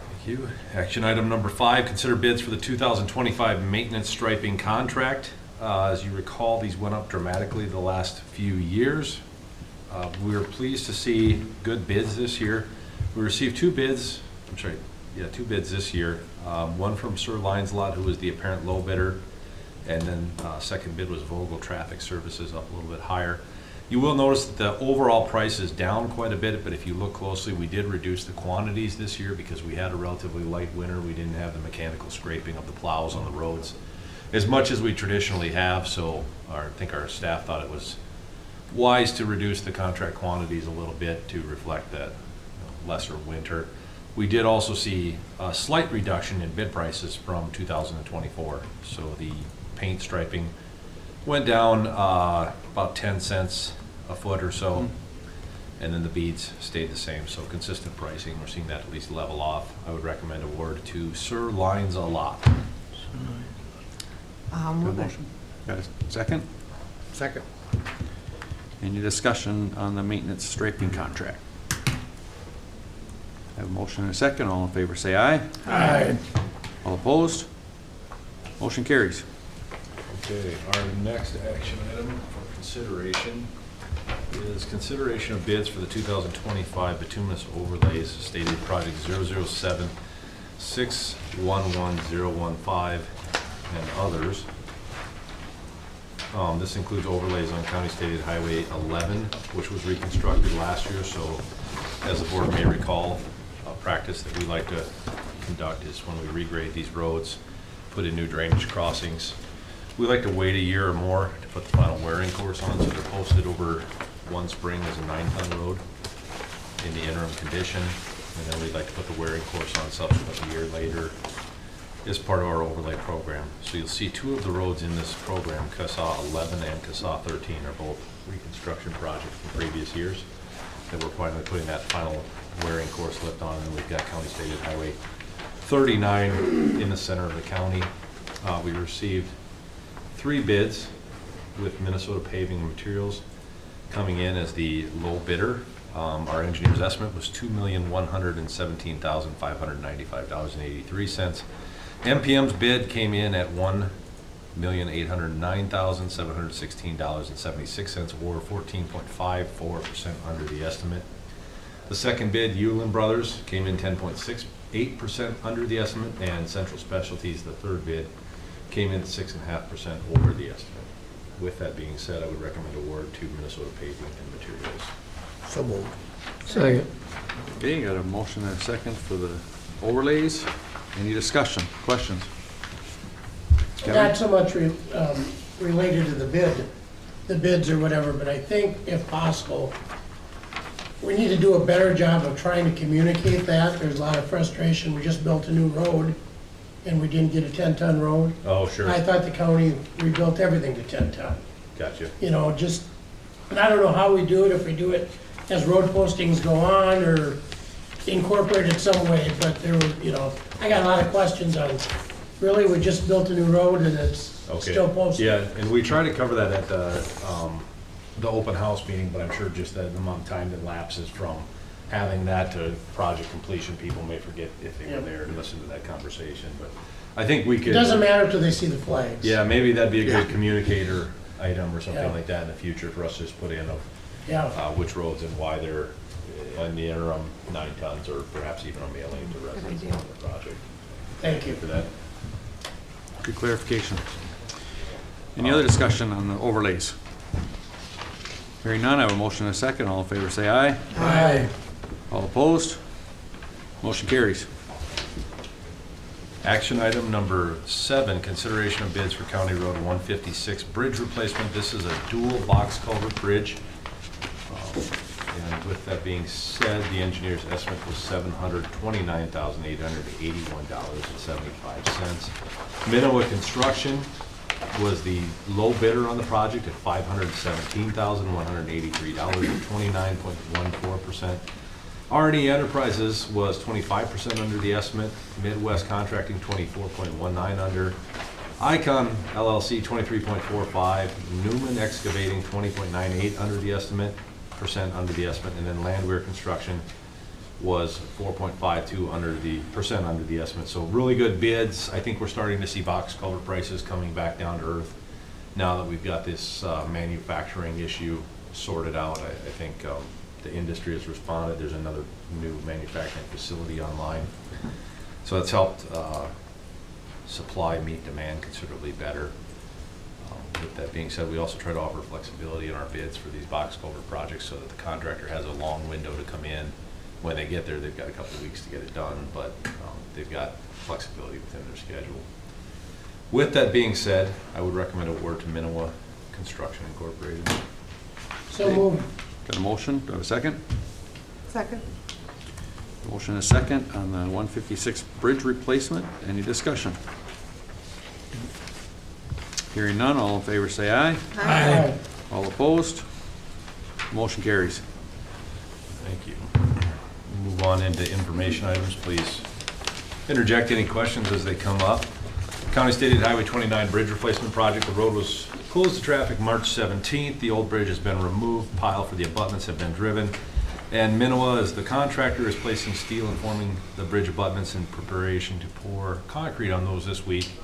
Speaker 13: Thank you. Action item number 5, consider bids for the 2025 maintenance striping contract. As you recall, these went up dramatically the last few years. We were pleased to see good bids this year. We received 2 bids, two bids this year. One from Sir Lancelot, who was the apparent low bidder, and then second bid was Vogel Traffic Services, up a little bit higher. You will notice that the overall price is down quite a bit, but if you look closely, we did reduce the quantities this year because we had a relatively light winter. We didn't have the mechanical scraping of the plows on the roads as much as we traditionally have, so I think our staff thought it was wise to reduce the contract quantities a little bit to reflect that lesser winter. We did also see a slight reduction in bid prices from 2024. So the paint striping went down about 10 cents a foot or so, and then the beads stayed the same. So consistent pricing. We're seeing that at least level off. I would recommend award to Sir Lancelot.
Speaker 4: I'll move it.
Speaker 1: Got a second?
Speaker 2: Second.
Speaker 1: Any discussion on the maintenance striping contract? Have a motion and a second. All in favor say aye.
Speaker 2: Aye.
Speaker 1: All opposed? Motion carries.
Speaker 13: Okay, our next action item for consideration is consideration of bids for the 2025 bituminous overlays stated project 007-611015 and others. This includes overlays on County Stated Highway 11, which was reconstructed last year. So as the board may recall, a practice that we like to conduct is when we regrade these roads, put in new drainage crossings. We like to wait a year or more to put the final wearing course on, so they're posted over one spring as a 9-ton road in the interim condition, and then we'd like to put the wearing course on subsequently a year later as part of our overlay program. So you'll see 2 of the roads in this program, CASA 11 and CASA 13, are both reconstruction projects from previous years that we're finally putting that final wearing course lift on, and we've got County Stated Highway 39 in the center of the county. We received 3 bids, with Minnesota Paving and Materials coming in as the low bidder. Our engineer's estimate was $2,117,595.83. MPM's bid came in at $1,809,716.76, or 14.54% under the estimate. The second bid, Hewlin Brothers, came in 10.68% under the estimate, and Central Specialties, the third bid, came in 6.5% over the estimate. With that being said, I would recommend award to Minnesota Paving and Materials.
Speaker 2: So moved. Second.
Speaker 1: Okay, got a motion and a second for the overlays. Any discussion, questions? Kevin?
Speaker 2: Not so much related to the bids or whatever, but I think if possible, we need to do a better job of trying to communicate that. There's a lot of frustration. We just built a new road and we didn't get a 10-ton road.
Speaker 13: Oh, sure.
Speaker 2: I thought the county rebuilt everything to 10-ton.
Speaker 13: Gotcha.
Speaker 2: You know, just, but I don't know how we do it, if we do it as road postings go on or incorporate it some way, but there were, you know, I got a lot of questions on, really, we just built a new road and it's still posted.
Speaker 13: Yeah, and we try to cover that at the open house meeting, but I'm sure just that the amount of time that lapses from having that to project completion, people may forget if they were there to listen to that conversation, but I think we could.
Speaker 2: It doesn't matter till they see the flags.
Speaker 13: Yeah, maybe that'd be a good communicator item or something like that in the future for us to just put in of which roads and why they're in the interim 9 tons, or perhaps even a mailing to residents on the project.
Speaker 2: Thank you
Speaker 13: for that.
Speaker 1: Good clarification. Any other discussion on the overlays? Hearing none, I have a motion and a second. All in favor say aye.
Speaker 2: Aye.
Speaker 1: All opposed? Motion carries.
Speaker 13: Action item number 7, consideration of bids for County Road 156 bridge replacement. This is a dual box culvert bridge. And with that being said, the engineer's estimate was $729,881.75. Minowa Construction was the low bidder on the project at $517,183, 29.14%. R&E Enterprises was 25% under the estimate. Midwest Contracting 24.19 under. Icon LLC 23.45. Newman Excavating 20.98 under the estimate. Under the estimate, and then Landwehr Construction was 4.52% under the estimate. So really good bids. I think we're starting to see box culvert prices coming back down to earth now that we've got this manufacturing issue sorted out. I think the industry has responded. There's another new manufacturing facility online, so that's helped supply meet demand considerably better. With that being said, we also try to offer flexibility in our bids for these box culvert projects so that the contractor has a long window to come in. When they get there, they've got a couple of weeks to get it done, but they've got flexibility within their schedule. With that being said, I would recommend award to Minowa Construction Incorporated.
Speaker 2: So moved.
Speaker 1: Got a motion? Do I have a second?
Speaker 4: Second.
Speaker 1: Motion and a second on the 156 bridge replacement. Any discussion? Hearing none, all in favor say aye.
Speaker 2: Aye.
Speaker 1: All opposed? Motion carries.
Speaker 13: Thank you. Move on into information items. Please interject any questions as they come up. County Stated Highway 29 bridge replacement project. The road was closed to traffic March 17th. The old bridge has been removed. Pile for the abutments have been driven. And Minowa, as the contractor, is placing steel and forming the bridge abutments in preparation to pour concrete on those this week.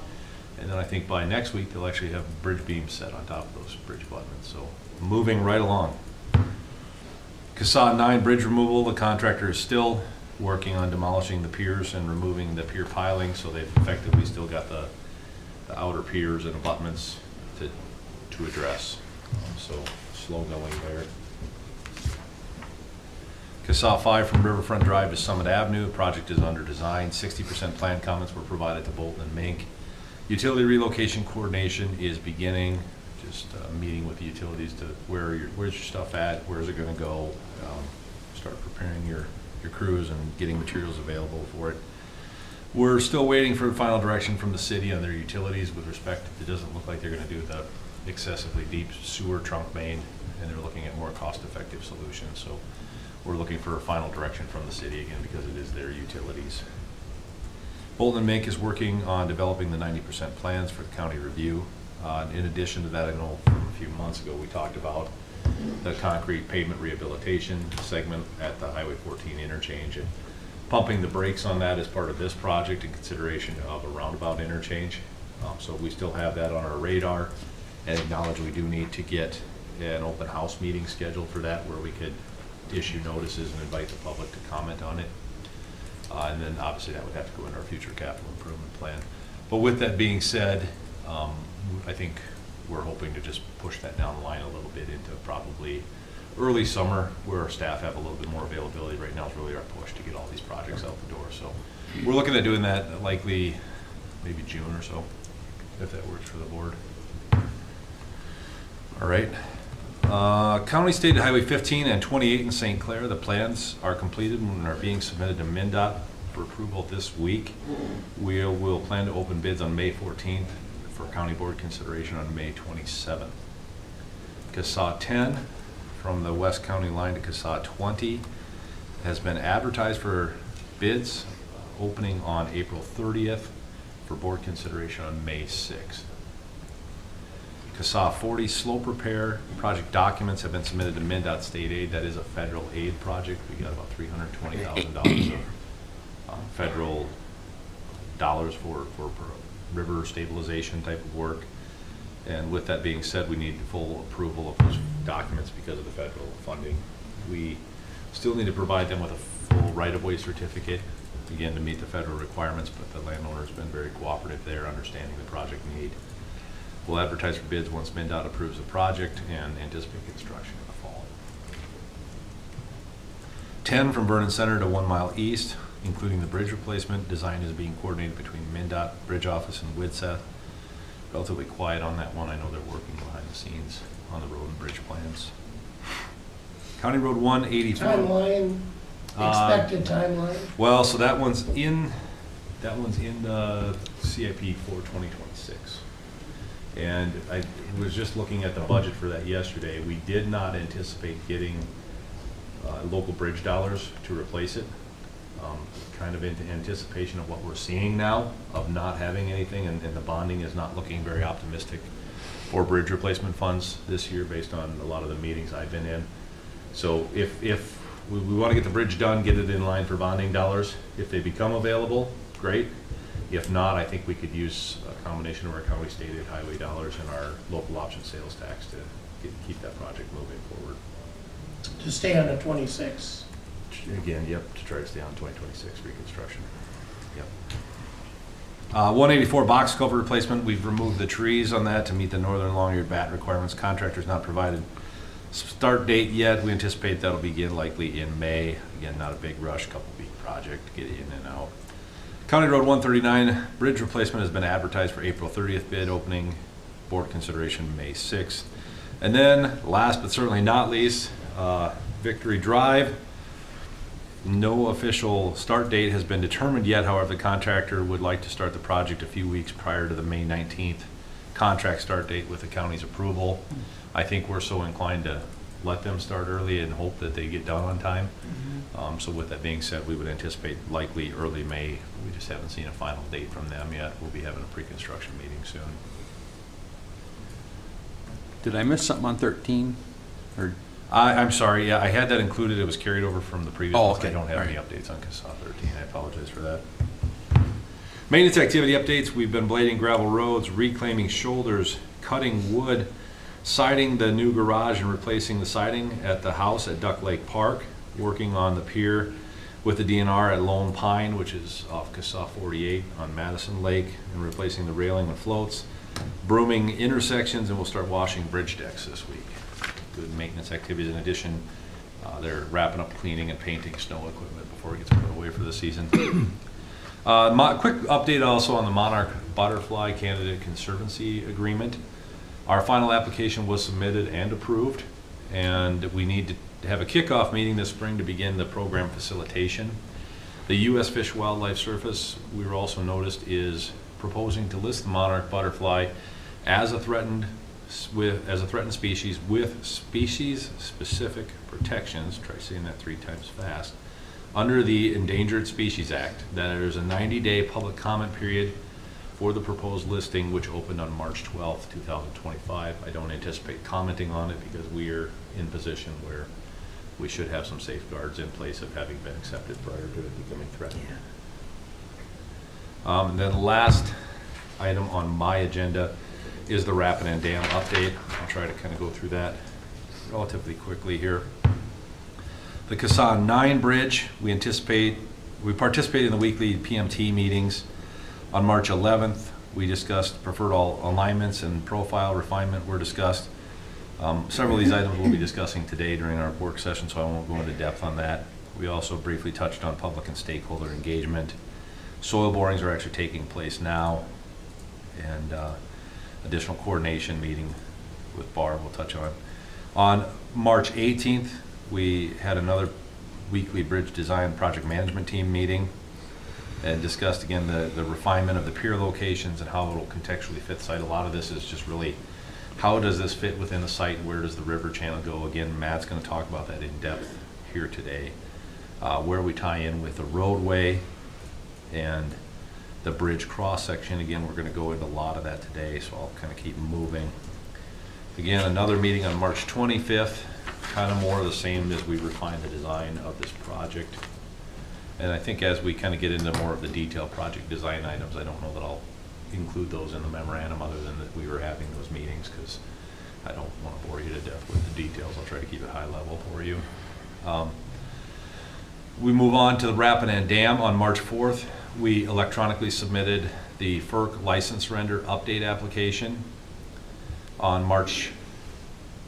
Speaker 13: And then I think by next week, they'll actually have bridge beams set on top of those bridge abutments. So moving right along. CASA 9 bridge removal, the contractor is still working on demolishing the piers and removing the pier piling, so they've effectively still got the outer piers and abutments to address. So slow going there. CASA 5 from Riverfront Drive to Summit Avenue. The project is under design. 60% plan comments were provided to Bolton and Mink. Utility relocation coordination is beginning, just meeting with the utilities to where's your stuff at, where's it going to go, start preparing your crews and getting materials available for it. We're still waiting for final direction from the city on their utilities with respect. It doesn't look like they're going to do the excessively deep sewer trunk main, and they're looking at more cost-effective solutions. So we're looking for a final direction from the city again because it is their utilities. Bolton and Mink is working on developing the 90% plans for the county review. In addition to that, I know a few months ago we talked about the concrete pavement rehabilitation segment at the Highway 14 interchange and pumping the brakes on that as part of this project in consideration of a roundabout interchange. So we still have that on our radar and acknowledge we do need to get an open house meeting scheduled for that where we could issue notices and invite the public to comment on it. And then obviously that would have to go into our future capital improvement plan. But with that being said, I think we're hoping to just push that down the line a little bit into probably early summer where our staff have a little bit more availability. Right now is really our push to get all these projects out the door. So we're looking at doing that likely maybe June or so, if that works for the board. All right. County State Highway 15 and 28 in St. Clair, the plans are completed and are being submitted to MnDOT for approval this week. We will plan to open bids on May 14th for county board consideration on May 27th. CSAH 10 from the West County line to CSAH 20 has been advertised for bids opening on April 30th for board consideration on May 6th. CSAH 40 slope repair project documents have been submitted to MnDOT state aid. That is a federal aid project. We got about $320,000 of federal dollars for river stabilization type of work. And with that being said, we need full approval of those documents because of the federal funding. We still need to provide them with a full right-of-way certificate, again, to meet the federal requirements, but the landowner's been very cooperative there, understanding the project need. We'll advertise for bids once MnDOT approves the project and anticipate construction in the fall. 10 from Vernon Center to 1 mile east, including the bridge replacement. Design is being coordinated between MnDOT Bridge Office and WIDSET. Relatively quiet on that one. I know they're working behind the scenes on the road and bridge plans. County Road 184.
Speaker 2: Timeline, expected timeline?
Speaker 13: Well, so that one's in CIP for 2026. And I was just looking at the budget for that yesterday. We did not anticipate getting local bridge dollars to replace it. Kind of into anticipation of what we're seeing now of not having anything, and the bonding is not looking very optimistic for bridge replacement funds this year based on a lot of the meetings I've been in. So if we want to get the bridge done, get it in line for bonding dollars. If they become available, great. If not, I think we could use a combination of our county state aid highway dollars and our local option sales tax to keep that project moving forward.
Speaker 2: To stay on the 26.
Speaker 13: Again, yep, to try to stay on 2026 reconstruction. Yep. 184 box culvert replacement. We've removed the trees on that to meet the northern long-eared bat requirements. Contractor's not provided start date yet. We anticipate that'll begin likely in May. Again, not a big rush, couple week project to get it in and out. County Road 139 bridge replacement has been advertised for April 30th bid opening, board consideration May 6th. And then last but certainly not least, Victory Drive. No official start date has been determined yet. However, the contractor would like to start the project a few weeks prior to the May 19th contract start date with the county's approval. I think we're so inclined to let them start early and hope that they get done on time. So with that being said, we would anticipate likely early May. We just haven't seen a final date from them yet. We'll be having a pre-construction meeting soon.
Speaker 1: Did I miss something on 13? Or
Speaker 13: I'm sorry, yeah, I had that included. It was carried over from the previous one.
Speaker 1: okay.
Speaker 13: I don't have
Speaker 1: All
Speaker 13: any
Speaker 1: right.
Speaker 13: updates on CSAH 13. I apologize for that. Maintenance activity updates. We've been blading gravel roads, reclaiming shoulders, cutting wood, siding the new garage and replacing the siding at the house at Duck Lake Park, working on the pier with the DNR at Lone Pine, which is off CSAH 48 on Madison Lake, and replacing the railing and floats, brooming intersections, and we'll start washing bridge decks this week. Good maintenance activities. In addition, they're wrapping up cleaning and painting snow equipment before it gets put away for the season. Quick update also on the Monarch Butterfly Candidate Conservancy Agreement. Our final application was submitted and approved, and we need to have a kickoff meeting this spring to begin the program facilitation. The U.S. Fish and Wildlife Service, we were also noticed, is proposing to list the monarch butterfly as a threatened species with species-specific protections. Try saying that 3 times fast. Under the Endangered Species Act, there's a 90-day public comment period for the proposed listing, which opened on March 12th, 2025. I don't anticipate commenting on it because we are in position where we should have some safeguards in place of having been accepted prior to it becoming threatened. And then the last item on my agenda is the Rapidan Dam update. I'll try to kind of go through that relatively quickly here. The Kassan 9 Bridge, we participated in the weekly PMT meetings. On March 11th, we discussed preferred all alignments and profile refinement were discussed. Several of these items we'll be discussing today during our work session, so I won't go into depth on that. We also briefly touched on public and stakeholder engagement. Soil borings are actually taking place now, and additional coordination meeting with Barb we'll touch on. On March 18th, we had another weekly bridge design project management team meeting and discussed again the refinement of the pier locations and how it will contextually fit the site. A lot of this is just really how does this fit within the site, where does the river channel go? Again, Matt's going to talk about that in depth here today. Where we tie in with the roadway and the bridge cross section. Again, we're going to go into a lot of that today, so I'll kind of keep moving. Again, another meeting on March 25th, kind of more of the same as we refine the design of this project. And I think as we kind of get into more of the detailed project design items, I don't know that I'll include those in the memorandum other than that we were having those meetings, because I don't want to bore you to death with the details. I'll try to keep it high level for you. We move on to the Rapidan Dam. On March 4th, we electronically submitted the FERC license render update application. On March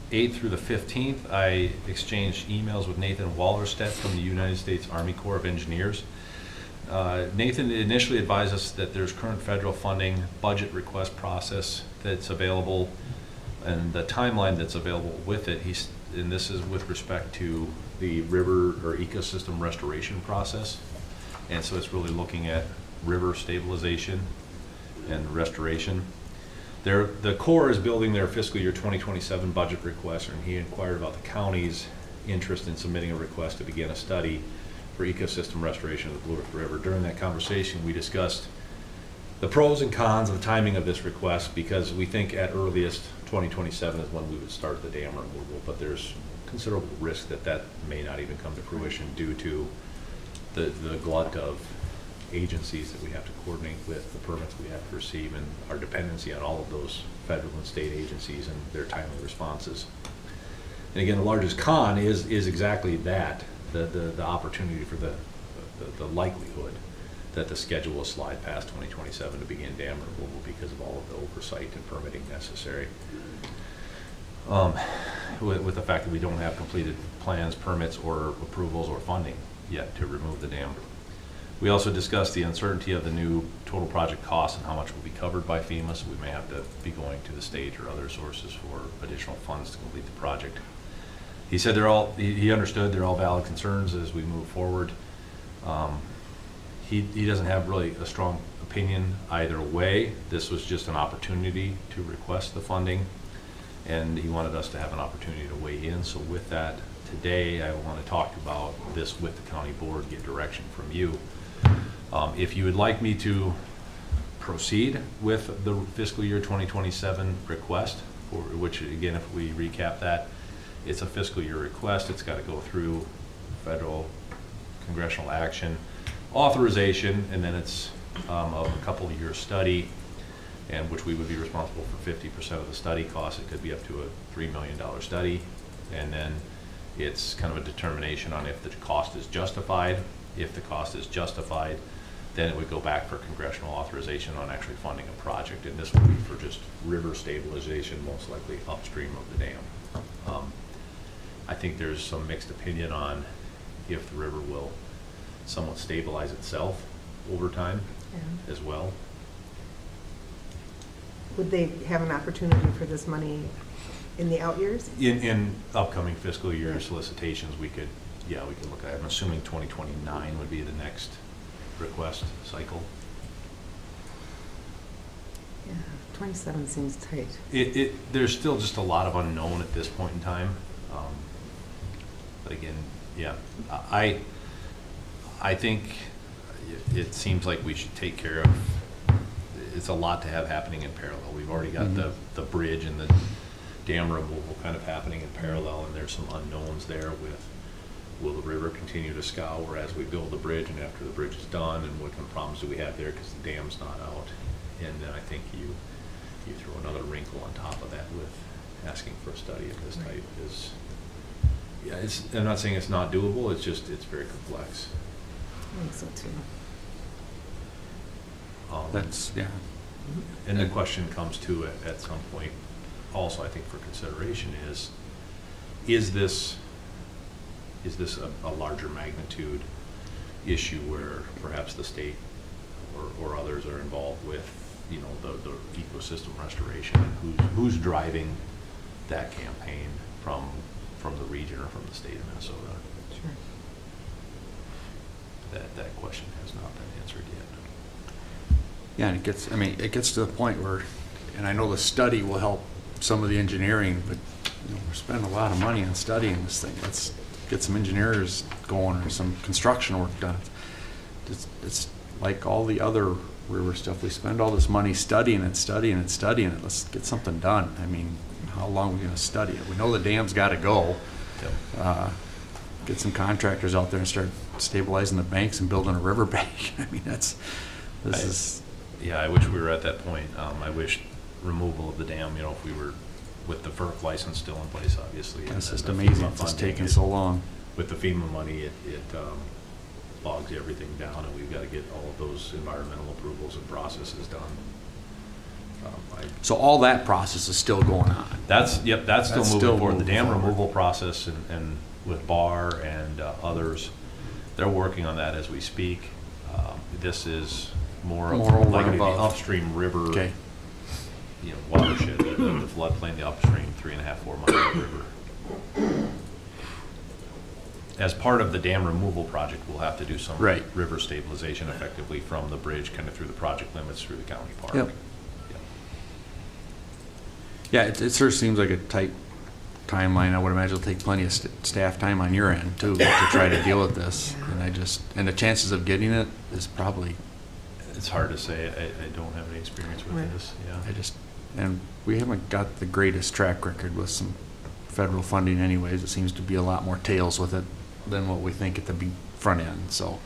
Speaker 13: 8th through the 15th, I exchanged emails with Nathan Wallerstedt from the United States Army Corps of Engineers. Nathan initially advised us that there's current federal funding budget request process that's available and the timeline that's available with it. And this is with respect to the river or ecosystem restoration process. And so it's really looking at river stabilization and restoration. The Corps is building their fiscal year 2027 budget request, and he inquired about the county's interest in submitting a request to begin a study for ecosystem restoration of the Blue Earth River. During that conversation, we discussed the pros and cons of the timing of this request, because we think at earliest 2027 is when we would start the dam removal, but there's considerable risk that that may not even come to fruition due to the glut of agencies that we have to coordinate with, the permits we have to receive, and our dependency on all of those federal and state agencies and their timely responses. And again, the largest con is exactly that, the opportunity for the likelihood that the schedule will slide past 2027 to begin dam removal because of all of the oversight and permitting necessary. With the fact that we don't have completed plans, permits, or approvals or funding yet to remove the dam. We also discussed the uncertainty of the new total project cost and how much will be covered by FEMA, so we may have to be going to the state or other sources for additional funds to complete the project. He said he understood they're all valid concerns as we move forward. He doesn't have really a strong opinion either way. This was just an opportunity to request the funding, and he wanted us to have an opportunity to weigh in. So with that, today I want to talk about this with the county board, get direction from you. If you would like me to proceed with the fiscal year 2027 request, for which again, if we recap that, it's a fiscal year request. It's got to go through federal congressional action, authorization, and then it's a couple of year study, and which we would be responsible for 50% of the study cost. It could be up to a $3 million study, and then it's kind of a determination on if the cost is justified. If the cost is justified, then it would go back for congressional authorization on actually funding a project, and this would be for just river stabilization, most likely upstream of the dam. I think there's some mixed opinion on if the river will somewhat stabilize itself over time as well.
Speaker 4: Would they have an opportunity for this money in the out years?
Speaker 13: In upcoming fiscal year solicitations, we could look at it. I'm assuming 2029 would be the next request cycle.
Speaker 4: Yeah, 27 seems tight.
Speaker 13: There's still just a lot of unknown at this point in time. But again, yeah, I think it seems like we should take care of, it's a lot to have happening in parallel. We've already got the bridge and the dam removal kind of happening in parallel, and there's some unknowns there with, will the river continue to scour as we build the bridge and after the bridge is done, and what kind of problems do we have there because the dam's not out? And then I think you throw another wrinkle on top of that with asking for a study of this type is, yeah, I'm not saying it's not doable, it's just, it's very complex.
Speaker 4: I think so too.
Speaker 1: That's, yeah.
Speaker 13: And the question comes to it at some point, also I think for consideration is this a larger magnitude issue where perhaps the state or others are involved with, you know, the ecosystem restoration, and who's driving that campaign from the region or from the state of Minnesota?
Speaker 4: Sure.
Speaker 13: That question has not been answered yet.
Speaker 1: Yeah, and it gets to the point where, and I know the study will help some of the engineering, but you know, we're spending a lot of money on studying this thing. Let's get some engineers going or some construction work done. It's like all the other river stuff. We spend all this money studying it. Let's get something done. I mean, how long are we going to study it? We know the dam's got to go.
Speaker 13: Yep.
Speaker 1: Get some contractors out there and start stabilizing the banks and building a river bank. I mean,
Speaker 13: yeah, I wish we were at that point. I wish removal of the dam, you know, if we were with the FERC license still in place, obviously.
Speaker 1: It's just amazing it's just taking so long.
Speaker 13: With the FEMA money, it bogs everything down, and we've got to get all of those environmental approvals and processes done.
Speaker 1: So all that process is still going on?
Speaker 13: That's still moving forward. The dam removal process and with BAR and others, they're working on that as we speak. This is more likely the upstream river,
Speaker 1: okay,
Speaker 13: you know, watershed, the floodplain, the upstream 3.5-4 mile river. As part of the dam removal project, we'll have to do some river stabilization effectively from the bridge kind of through the project limits through the county park.
Speaker 1: Yep. Yeah, it sort of seems like a tight timeline. I would imagine it'll take plenty of staff time on your end too to try to deal with this. And the chances of getting it is probably.
Speaker 13: It's hard to say. I don't have any experience with this. Yeah.
Speaker 1: And we haven't got the greatest track record with some federal funding anyways. It seems to be a lot more tails with it than what we think at the front end. So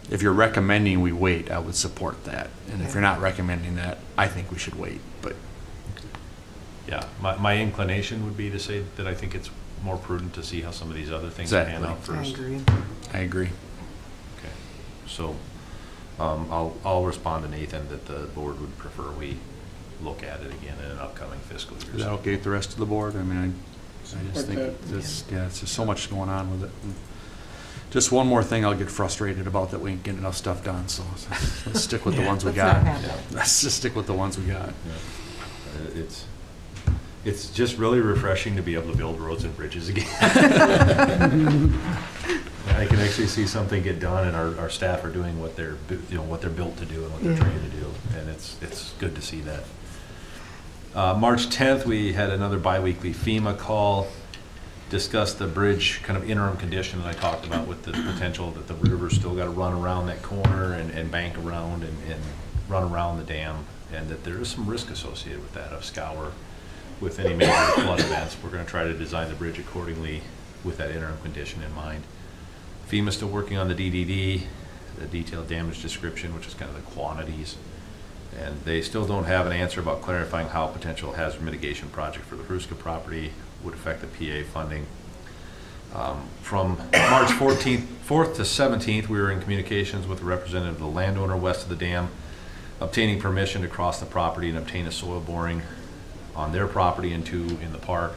Speaker 1: if you're recommending we wait, I would support that. And if you're not recommending that, I think we should wait. But
Speaker 13: yeah, my inclination would be to say that I think it's more prudent to see how some of these other things pan out first.
Speaker 1: I agree.
Speaker 13: Okay. So I'll respond to Nathan that the board would prefer we look at it again in an upcoming fiscal year.
Speaker 1: Is that okay with the rest of the board? I mean, I just think this, it's just so much going on with it. And just one more thing I'll get frustrated about, that we ain't getting enough stuff done, so let's stick with the ones we got. Let's just stick with the ones we got.
Speaker 13: Yeah. It's just really refreshing to be able to build roads and bridges again. I can actually see something get done, and our staff are doing what they're built to do and what they're trained to do, and it's good to see that. March 10th, we had another biweekly FEMA call, discussed the bridge kind of interim condition that I talked about, with the potential that the river's still got to run around that corner and bank around and run around the dam, and that there is some risk associated with that of scour with any major flood events. We're going to try to design the bridge accordingly with that interim condition in mind. FEMA's still working on the DDD, the detailed damage description, which is kind of the quantities. And they still don't have an answer about clarifying how a potential hazard mitigation project for the Hruska property would affect the PA funding. From March 4th to 17th, we were in communications with a representative of the landowner west of the dam, obtaining permission to cross the property and obtain a soil boring on their property and in the park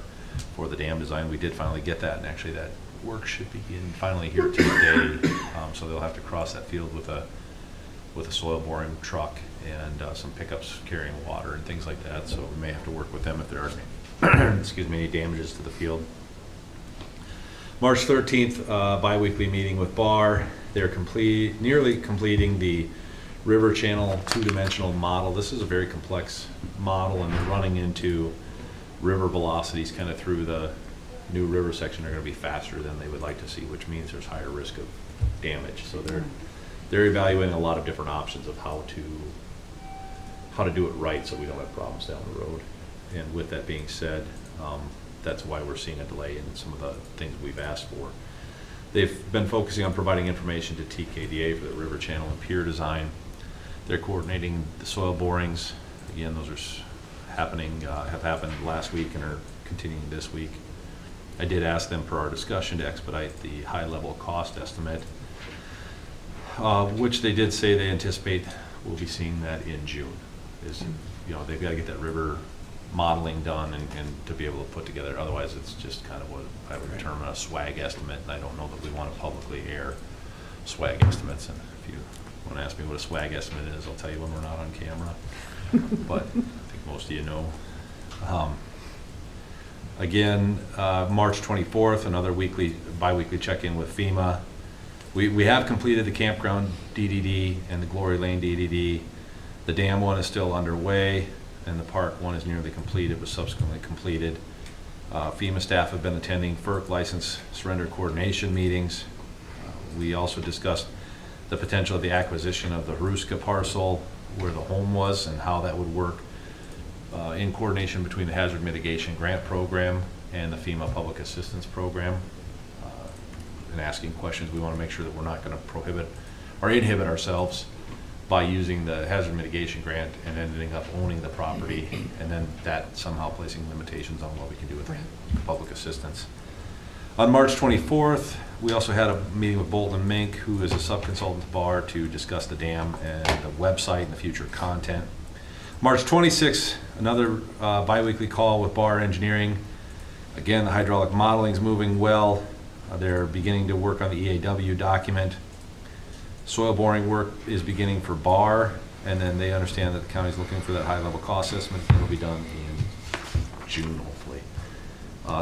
Speaker 13: for the dam design. We did finally get that, and actually that work should begin finally here today. So they'll have to cross that field with a soil boring truck and some pickups carrying water and things like that. So we may have to work with them if there are any damages to the field. March 13th, bi-weekly meeting with BAR. They're nearly completing the river channel two-dimensional model. This is a very complex model, and they're running into river velocities kind of through the new river section are gonna be faster than they would like to see, which means there's higher risk of damage. So they're evaluating a lot of different options of how to do it right so we don't have problems down the road. And with that being said, that's why we're seeing a delay in some of the things we've asked for. They've been focusing on providing information to TKDA for the river channel and pier design. They're coordinating the soil borings. Again, those are happening, have happened last week and are continuing this week. I did ask them per our discussion to expedite the high-level cost estimate, which they did say they anticipate we'll be seeing that in June. They've got to get that river modeling done and to be able to put together. Otherwise, it's just kind of what I would term a swag estimate, and I don't know that we want to publicly air swag estimates. And if you want to ask me what a swag estimate is, I'll tell you when we're not on camera. But I think most of you know. Again, March 24th, another bi-weekly check-in with FEMA. We have completed the campground DDD and the Glory Lane DDD. The dam one is still underway, and the park one is nearly complete. It was subsequently completed. FEMA staff have been attending FERC license surrender coordination meetings. We also discussed the potential of the acquisition of the Haruska parcel where the home was and how that would work in coordination between the Hazard Mitigation Grant Program and the FEMA Public Assistance Program. And asking questions, we want to make sure that we're not going to prohibit or inhibit ourselves by using the hazard mitigation grant and ending up owning the property, and then that somehow placing limitations on what we can do with public assistance. On March 24th, we also had a meeting with Bolton Mink, who is a sub-consultant to BAR, to discuss the dam and the website and the future content. March 26th, another bi-weekly call with BAR Engineering. Again, the hydraulic modeling is moving well. They're beginning to work on the EAW document. Soil boring work is beginning for BAR, and then they understand that the county is looking for that high-level cost estimate. It'll be done in June, hopefully.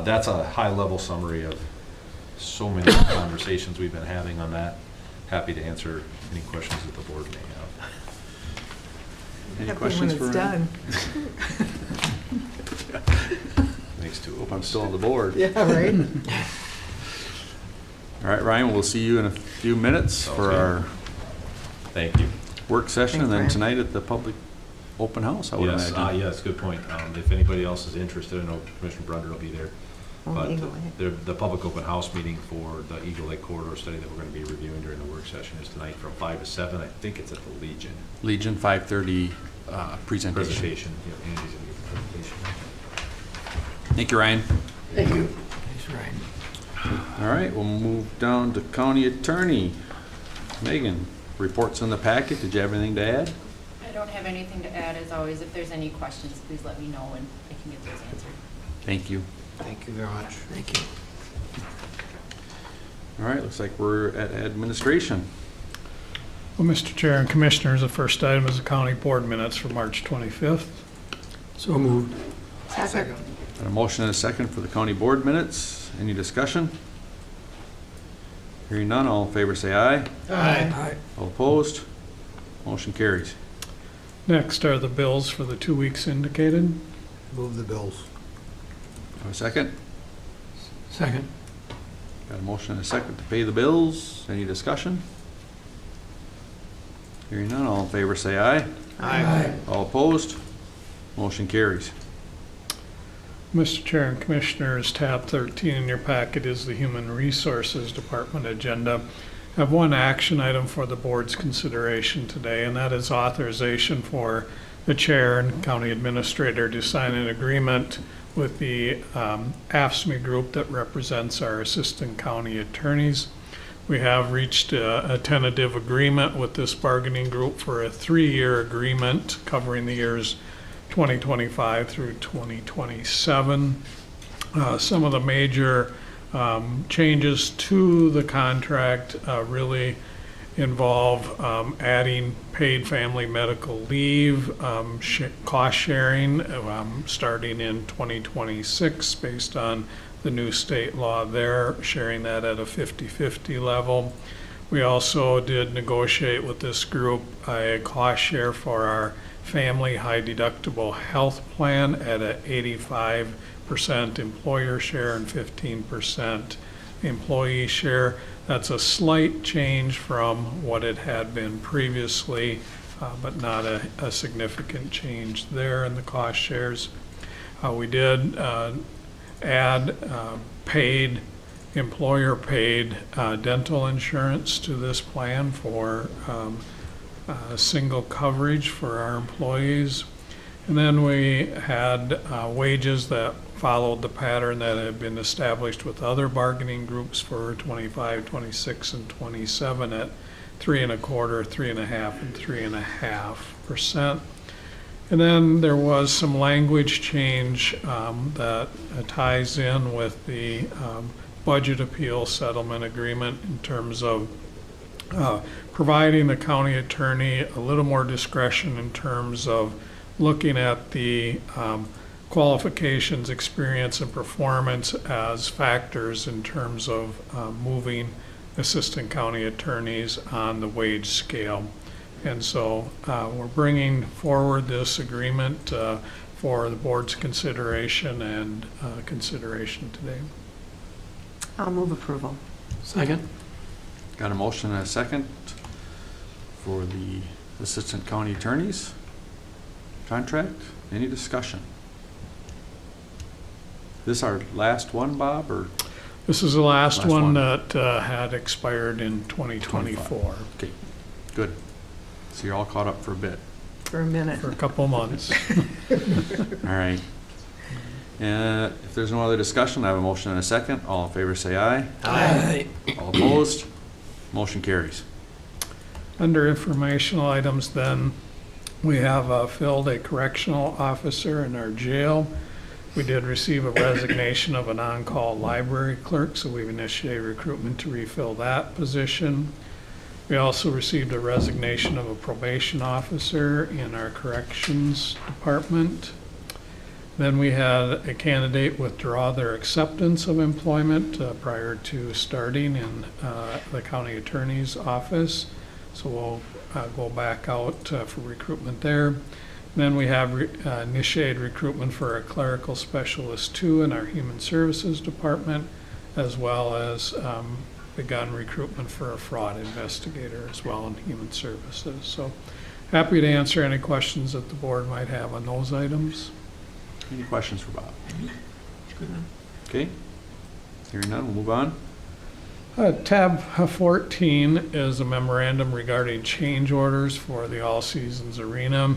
Speaker 13: That's a high-level summary of so many conversations we've been having on that. Happy to answer any questions that the board may have.
Speaker 1: Any
Speaker 4: Happy
Speaker 1: questions
Speaker 4: when
Speaker 1: for
Speaker 4: it's
Speaker 1: Ryan?
Speaker 4: done.
Speaker 13: Thanks to
Speaker 1: Hope I'm still on the board.
Speaker 4: Yeah, right?
Speaker 1: All right, Ryan, we'll see you in a few minutes for our
Speaker 13: Thank you.
Speaker 1: work session, and then
Speaker 4: Thanks,
Speaker 1: tonight at the public open house, I would
Speaker 13: Yes,
Speaker 1: imagine.
Speaker 13: yes, good point. If anybody else is interested, I know Commissioner Brunder will be there.
Speaker 4: Oh,
Speaker 13: But
Speaker 4: Eagle Lake.
Speaker 13: the public open house meeting for the Eagle Lake corridor study that we're going to be reviewing during the work session is tonight from 5 to 7. I think it's at the Legion.
Speaker 1: Legion 5:30 presentation.
Speaker 13: Presentation. Yeah, Andy's going to give a presentation.
Speaker 1: Thank you, Ryan.
Speaker 2: Thank you. Thanks, Ryan.
Speaker 1: All right, we'll move down to county attorney. Megan, reports in the packet. Did you have anything to add?
Speaker 14: I don't have anything to add. As always, if there's any questions, please let me know and I can get those answered.
Speaker 1: Thank you.
Speaker 2: Thank you very much. Thank you.
Speaker 1: All right, looks like we're at administration.
Speaker 3: Well, Mr. Chair and Commissioners, the first item is the county board minutes for March 25th.
Speaker 2: So moved.
Speaker 4: Second.
Speaker 1: Got a motion and a second for the county board minutes. Any discussion? Hearing none, all in favor say aye.
Speaker 2: Aye.
Speaker 1: All opposed? Motion carries.
Speaker 3: Next are the bills for the 2 weeks indicated.
Speaker 2: Move the bills.
Speaker 1: Have a second?
Speaker 2: Second.
Speaker 1: Got a motion and a second to pay the bills. Any discussion? Hearing none, all in favor say aye.
Speaker 2: Aye.
Speaker 1: All opposed? Motion carries.
Speaker 3: Mr. Chair and Commissioners, tab 13 in your packet is the Human Resources Department agenda. I have one action item for the board's consideration today, and that is authorization for the chair and county administrator to sign an agreement with the AFSCME group that represents our assistant county attorneys. We have reached a tentative agreement with this bargaining group for a 3-year agreement covering the years 2025 through 2027. Some of the major changes to the contract really involve adding paid family medical leave, cost sharing starting in 2026 based on the new state law there, sharing that at a 50-50 level. We also did negotiate with this group a cost share for our family high deductible health plan at a 85% employer share and 15% employee share. That's a slight change from what it had been previously, but not a significant change there in the cost shares. We did add employer-paid dental insurance to this plan for single coverage for our employees. And then we had wages that followed the pattern that had been established with other bargaining groups for 25, 26, and 27 at 3.25%, 3.5%, and 3.5%. And then there was some language change that ties in with the budget appeal settlement agreement in terms of providing the county attorney a little more discretion in terms of looking at the qualifications, experience, and performance as factors in terms of moving assistant county attorneys on the wage scale. And so we're bringing forward this agreement for the board's consideration and consideration today.
Speaker 4: I'll move approval.
Speaker 2: Second.
Speaker 1: Got a motion and a second for the assistant county attorneys contract. Any discussion? This our last one, Bob, or?
Speaker 3: This is the last one that had expired in 2024.
Speaker 1: Okay, good. So you're all caught up for a bit.
Speaker 4: For a minute.
Speaker 3: For a couple months.
Speaker 1: All right. If there's no other discussion, I have a motion and a second. All in favor say aye.
Speaker 2: Aye.
Speaker 1: All opposed? Motion carries.
Speaker 3: Under informational items then, we have filled a correctional officer in our jail. We did receive a resignation of an on-call library clerk, so we've initiated recruitment to refill that position. We also received a resignation of a probation officer in our corrections department. Then we had a candidate withdraw their acceptance of employment prior to starting in the county attorney's office. So we'll go back out for recruitment there. Then we have initiated recruitment for a clerical specialist 2 in our human services department, as well as begun recruitment for a fraud investigator as well in human services. So happy to answer any questions that the board might have on those items.
Speaker 1: Any questions for Bob? Okay. Hearing none, we'll move on.
Speaker 3: Tab 14 is a memorandum regarding change orders for the All Seasons Arena.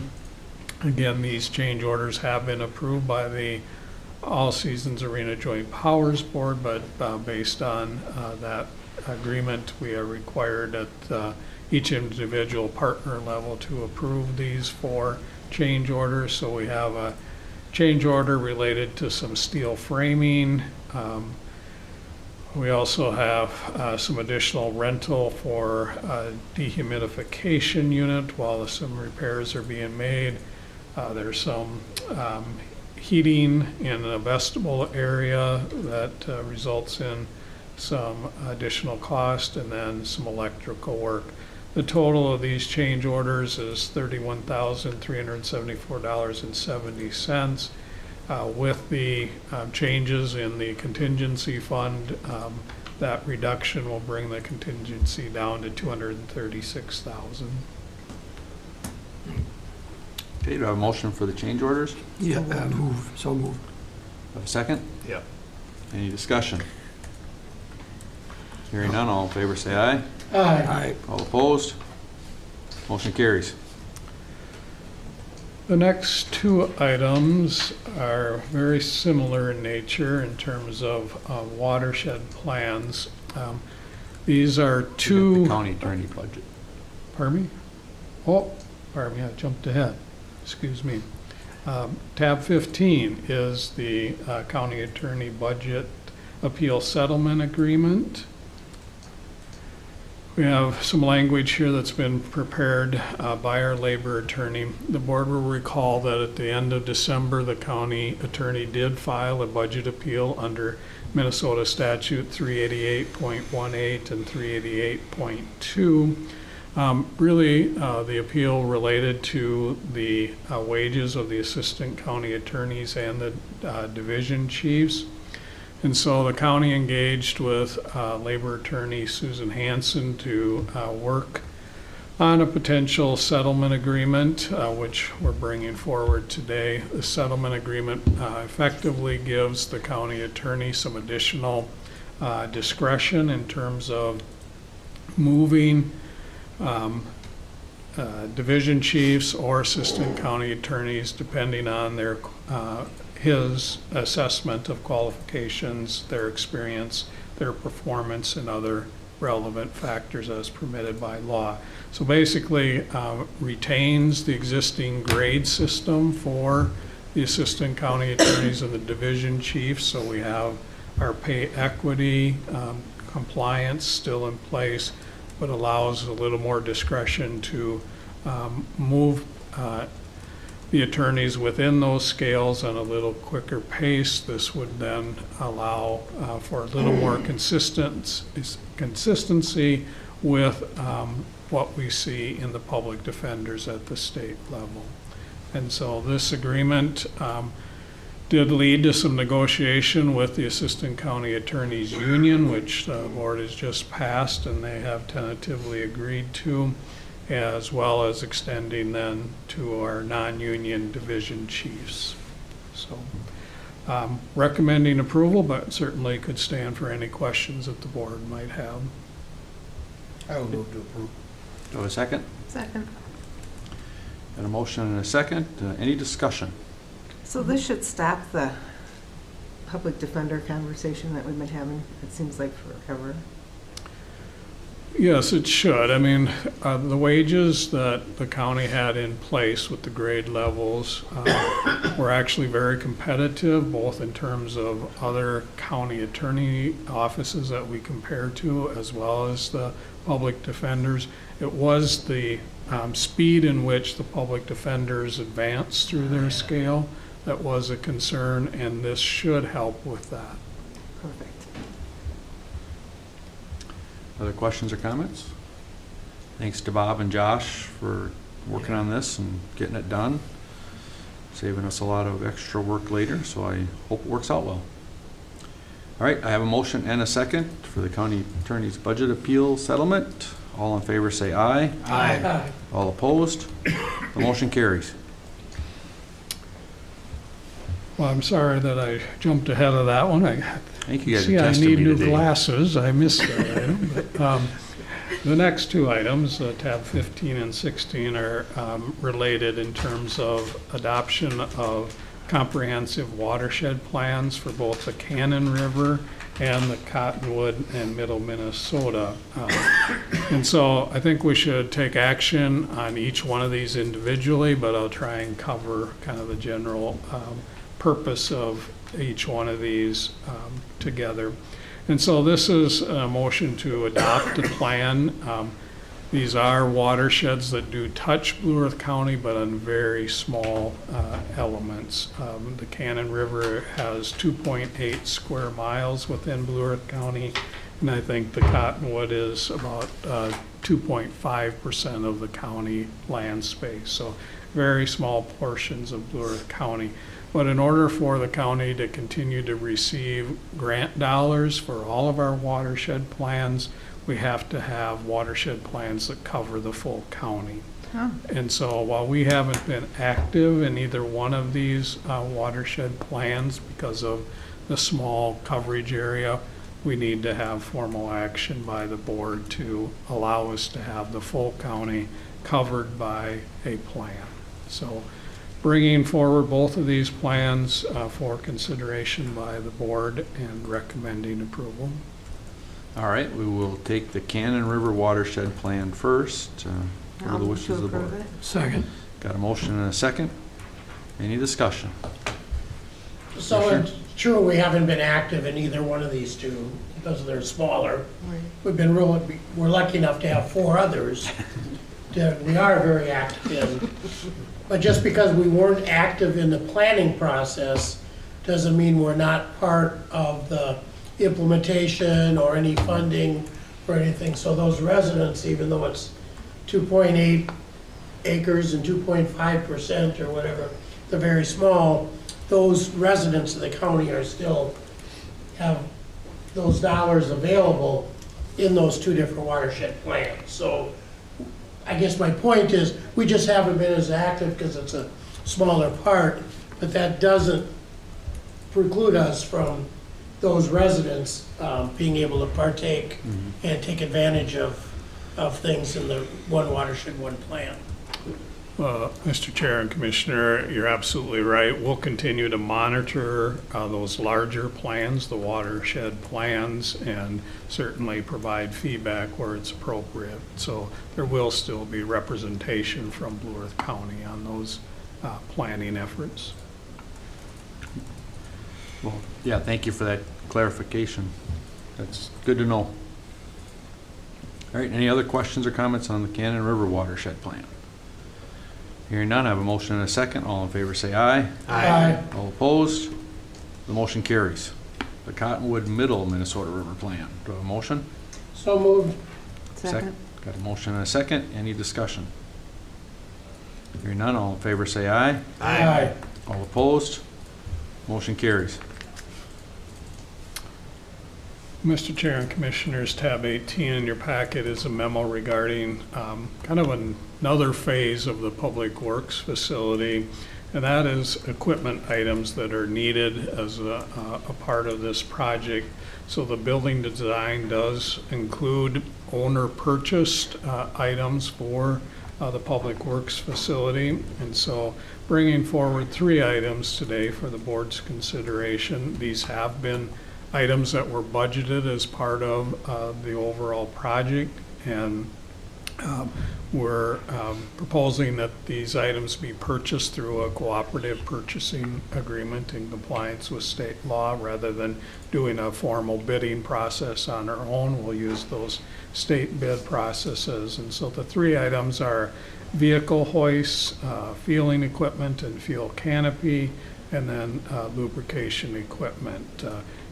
Speaker 3: Again, these change orders have been approved by the All Seasons Arena Joint Powers Board, but based on that agreement, we are required at each individual partner level to approve these 4 change orders. So we have a change order related to some steel framing. We also have some additional rental for a dehumidification unit while some repairs are being made. There's some heating in a vestibule area that results in some additional cost, and then some electrical work. The total of these change orders is $31,374.70. With the changes in the contingency fund, that reduction will bring the contingency down to $236,000.
Speaker 1: Okay, do I have a motion for the change orders?
Speaker 2: Yeah, move. So move.
Speaker 1: Have a second?
Speaker 6: Yep.
Speaker 1: Any discussion? Hearing none, all in favor say aye.
Speaker 2: Aye.
Speaker 1: All opposed? Motion carries.
Speaker 3: The next 2 items are very similar in nature in terms of watershed plans. These are 2...
Speaker 1: The county attorney budget.
Speaker 3: Pardon me? Oh, pardon me, I jumped ahead. Excuse me. Tab 15 is the county attorney budget appeal settlement agreement. We have some language here that's been prepared by our labor attorney. The board will recall that at the end of December, the county attorney did file a budget appeal under Minnesota statute 388.18 and 388.2. Really, the appeal related to the wages of the assistant county attorneys and the division chiefs. And so the county engaged with labor attorney Susan Hanson to work on a potential settlement agreement, which we're bringing forward today. The settlement agreement effectively gives the county attorney some additional discretion in terms of moving division chiefs or assistant county attorneys, depending on their his assessment of qualifications, their experience, their performance, and other relevant factors as permitted by law. So basically retains the existing grade system for the assistant county attorneys and the division chiefs. So we have our pay equity compliance still in place, but allows a little more discretion to move the attorneys within those scales on a little quicker pace. This would then allow for a little more consistency with what we see in the public defenders at the state level. And so this agreement did lead to some negotiation with the Assistant County Attorneys Union, which the board has just passed and they have tentatively agreed to, as well as extending then to our non-union division chiefs. So recommending approval, but certainly could stand for any questions that the board might have.
Speaker 2: I will move to approve.
Speaker 1: Do I have a second?
Speaker 4: Second.
Speaker 1: Got a motion and a second. Any discussion?
Speaker 4: So this should stop the public defender conversation that we've been having, it seems like forever.
Speaker 3: Yes, it should. I mean, the wages that the county had in place with the grade levels were actually very competitive, both in terms of other county attorney offices that we compare to, as well as the public defenders. It was the speed in which the public defenders advanced through their scale that was a concern, and this should help with that.
Speaker 4: Perfect.
Speaker 1: Other questions or comments? Thanks to Bob and Josh for working on this and getting it done, saving us a lot of extra work later, so I hope it works out well. All right, I have a motion and a second for the county attorney's budget appeal settlement. All in favor say aye.
Speaker 2: Aye.
Speaker 1: All opposed? The motion carries.
Speaker 3: Well, I'm sorry that I jumped ahead of that one. I
Speaker 1: think you guys
Speaker 3: see
Speaker 1: are
Speaker 3: I
Speaker 1: testing
Speaker 3: need
Speaker 1: me
Speaker 3: new
Speaker 1: today.
Speaker 3: glasses. I missed that item. But, the next two items, tab 15 and 16, are related in terms of adoption of comprehensive watershed plans for both the Cannon River and the Cottonwood and Middle Minnesota. And so I think we should take action on each one of these individually, but I'll try and cover kind of the general purpose of each one of these together. And so this is a motion to adopt a plan. These are watersheds that do touch Blue Earth County, but on very small elements. The Cannon River has 2.8 square miles within Blue Earth County, and I think the Cottonwood is about 2.5% of the county land space. So very small portions of Blue Earth County. But in order for the county to continue to receive grant dollars for all of our watershed plans, we have to have watershed plans that cover the full county.
Speaker 4: Oh.
Speaker 3: And so while we haven't been active in either one of these watershed plans because of the small coverage area, we need to have formal action by the board to allow us to have the full county covered by a plan. So bringing forward both of these plans for consideration by the board and recommending approval.
Speaker 1: All right, we will take the Cannon River watershed plan first. What are the wishes of the board?
Speaker 2: Second.
Speaker 1: Got a motion and a second. Any discussion?
Speaker 2: So it's true, we haven't been active in either one of these two because they're smaller.
Speaker 4: Right.
Speaker 2: We've been we're lucky enough to have 4 others that we are very active in. But just because we weren't active in the planning process doesn't mean we're not part of the implementation or any funding for anything. So those residents, even though it's 2.8 acres and 2.5% or whatever, they're very small, those residents of the county are still have those dollars available in those two different watershed plans. So I guess my point is, we just haven't been as active because it's a smaller part, but that doesn't preclude us from those residents being able to partake and take advantage of things in the one watershed, one plan.
Speaker 3: Mr. Chair and Commissioner, you're absolutely right. We'll continue to monitor those larger plans, the watershed plans, and certainly provide feedback where it's appropriate. So there will still be representation from Blue Earth County on those planning efforts.
Speaker 1: Well, yeah, thank you for that clarification. That's good to know. All right, any other questions or comments on the Cannon River watershed plan? Hearing none, I have a motion and a second. All in favor say aye.
Speaker 2: Aye.
Speaker 1: All opposed? The motion carries. The Cottonwood Middle Minnesota River Plan. Do I have a motion?
Speaker 2: So moved.
Speaker 4: Second.
Speaker 1: Got a motion and a second. Any discussion? Hearing none, all in favor say aye.
Speaker 2: Aye.
Speaker 1: All opposed? Motion carries.
Speaker 3: Mr. Chair and Commissioners, tab 18 in your packet is a memo regarding kind of another phase of the Public Works facility, and that is equipment items that are needed as a part of this project. So the building design does include owner-purchased items for the Public Works facility, and so bringing forward 3 items today for the board's consideration. These have been items that were budgeted as part of the overall project, and we're proposing that these items be purchased through a cooperative purchasing agreement in compliance with state law rather than doing a formal bidding process on our own. We'll use those state bid processes. And so the 3 items are vehicle hoists, fueling equipment and fuel canopy, and then lubrication equipment.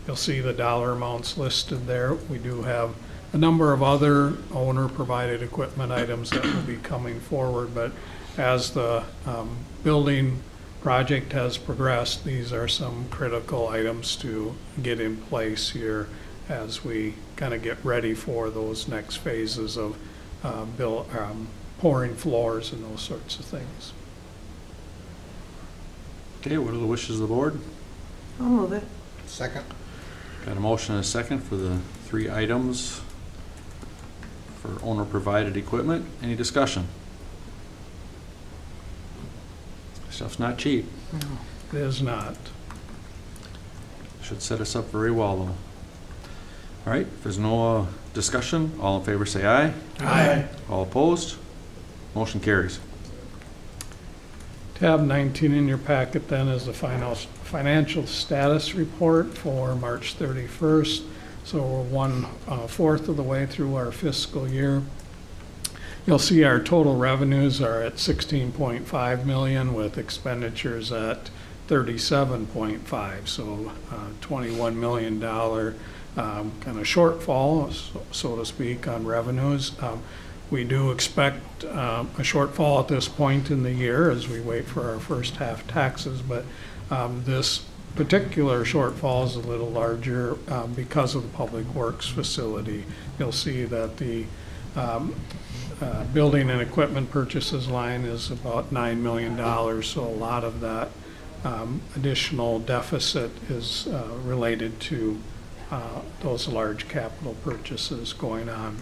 Speaker 3: You'll see the dollar amounts listed there. We do have a number of other owner-provided equipment items that will be coming forward, but as the building project has progressed, these are some critical items to get in place here as we kind of get ready for those next phases of pouring floors and those sorts of things.
Speaker 1: Okay, what are the wishes of the board?
Speaker 4: I'll move it.
Speaker 2: Second.
Speaker 1: Got a motion and a second for the 3 items for owner-provided equipment. Any discussion? Stuff's not cheap.
Speaker 3: It is not.
Speaker 1: Should set us up very well, though. All right, if there's no discussion, all in favor say aye.
Speaker 2: Aye.
Speaker 1: All opposed? Motion carries.
Speaker 3: Tab 19 in your packet then is the financial status report for March 31st. So we're 1/4 of the way through our fiscal year. You'll see our total revenues are at 16.5 million with expenditures at 37.5. So $21 million kind of shortfall, so to speak, on revenues. We do expect a shortfall at this point in the year as we wait for our first half taxes, but this particular shortfall is a little larger because of the Public Works facility. You'll see that the building and equipment purchases line is about $9 million, so a lot of that additional deficit is related to those large capital purchases going on.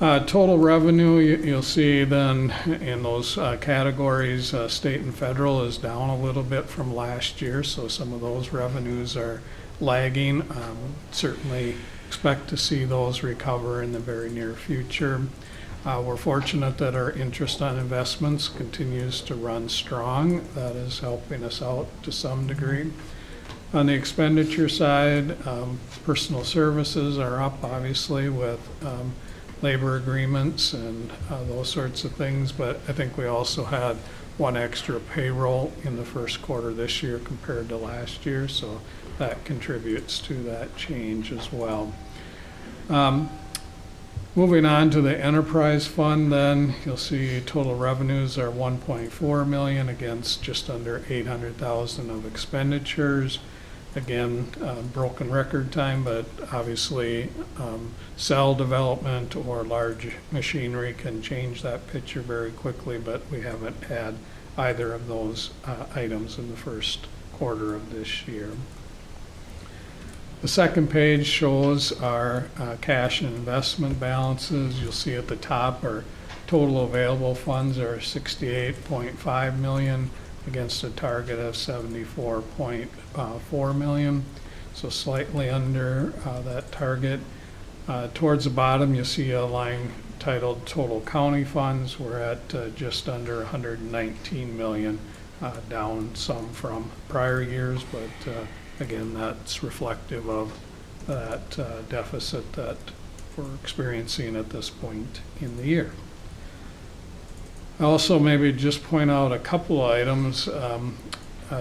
Speaker 3: Total revenue, you'll see then in those categories, state and federal is down a little bit from last year, so some of those revenues are lagging. Certainly expect to see those recover in the very near future. We're fortunate that our interest on investments continues to run strong. That is helping us out to some degree. On the expenditure side, personal services are up obviously with labor agreements and those sorts of things, but I think we also had 1 extra payroll in the first quarter this year compared to last year, so that contributes to that change as well. Moving on to the enterprise fund, then you'll see total revenues are 1.4 million against just under 800,000 of expenditures. Again, broken record time, but obviously cell development or large machinery can change that picture very quickly, but we haven't had either of those items in the first quarter of this year. The second page shows our cash and investment balances. You'll see at the top our total available funds are 68.5 million against a target of 74.4 million, so slightly under that target. Towards the bottom, you see a line titled Total County Funds. We're at just under 119 million, down some from prior years, but again, that's reflective of that deficit that we're experiencing at this point in the year. Also, maybe just point out a couple items.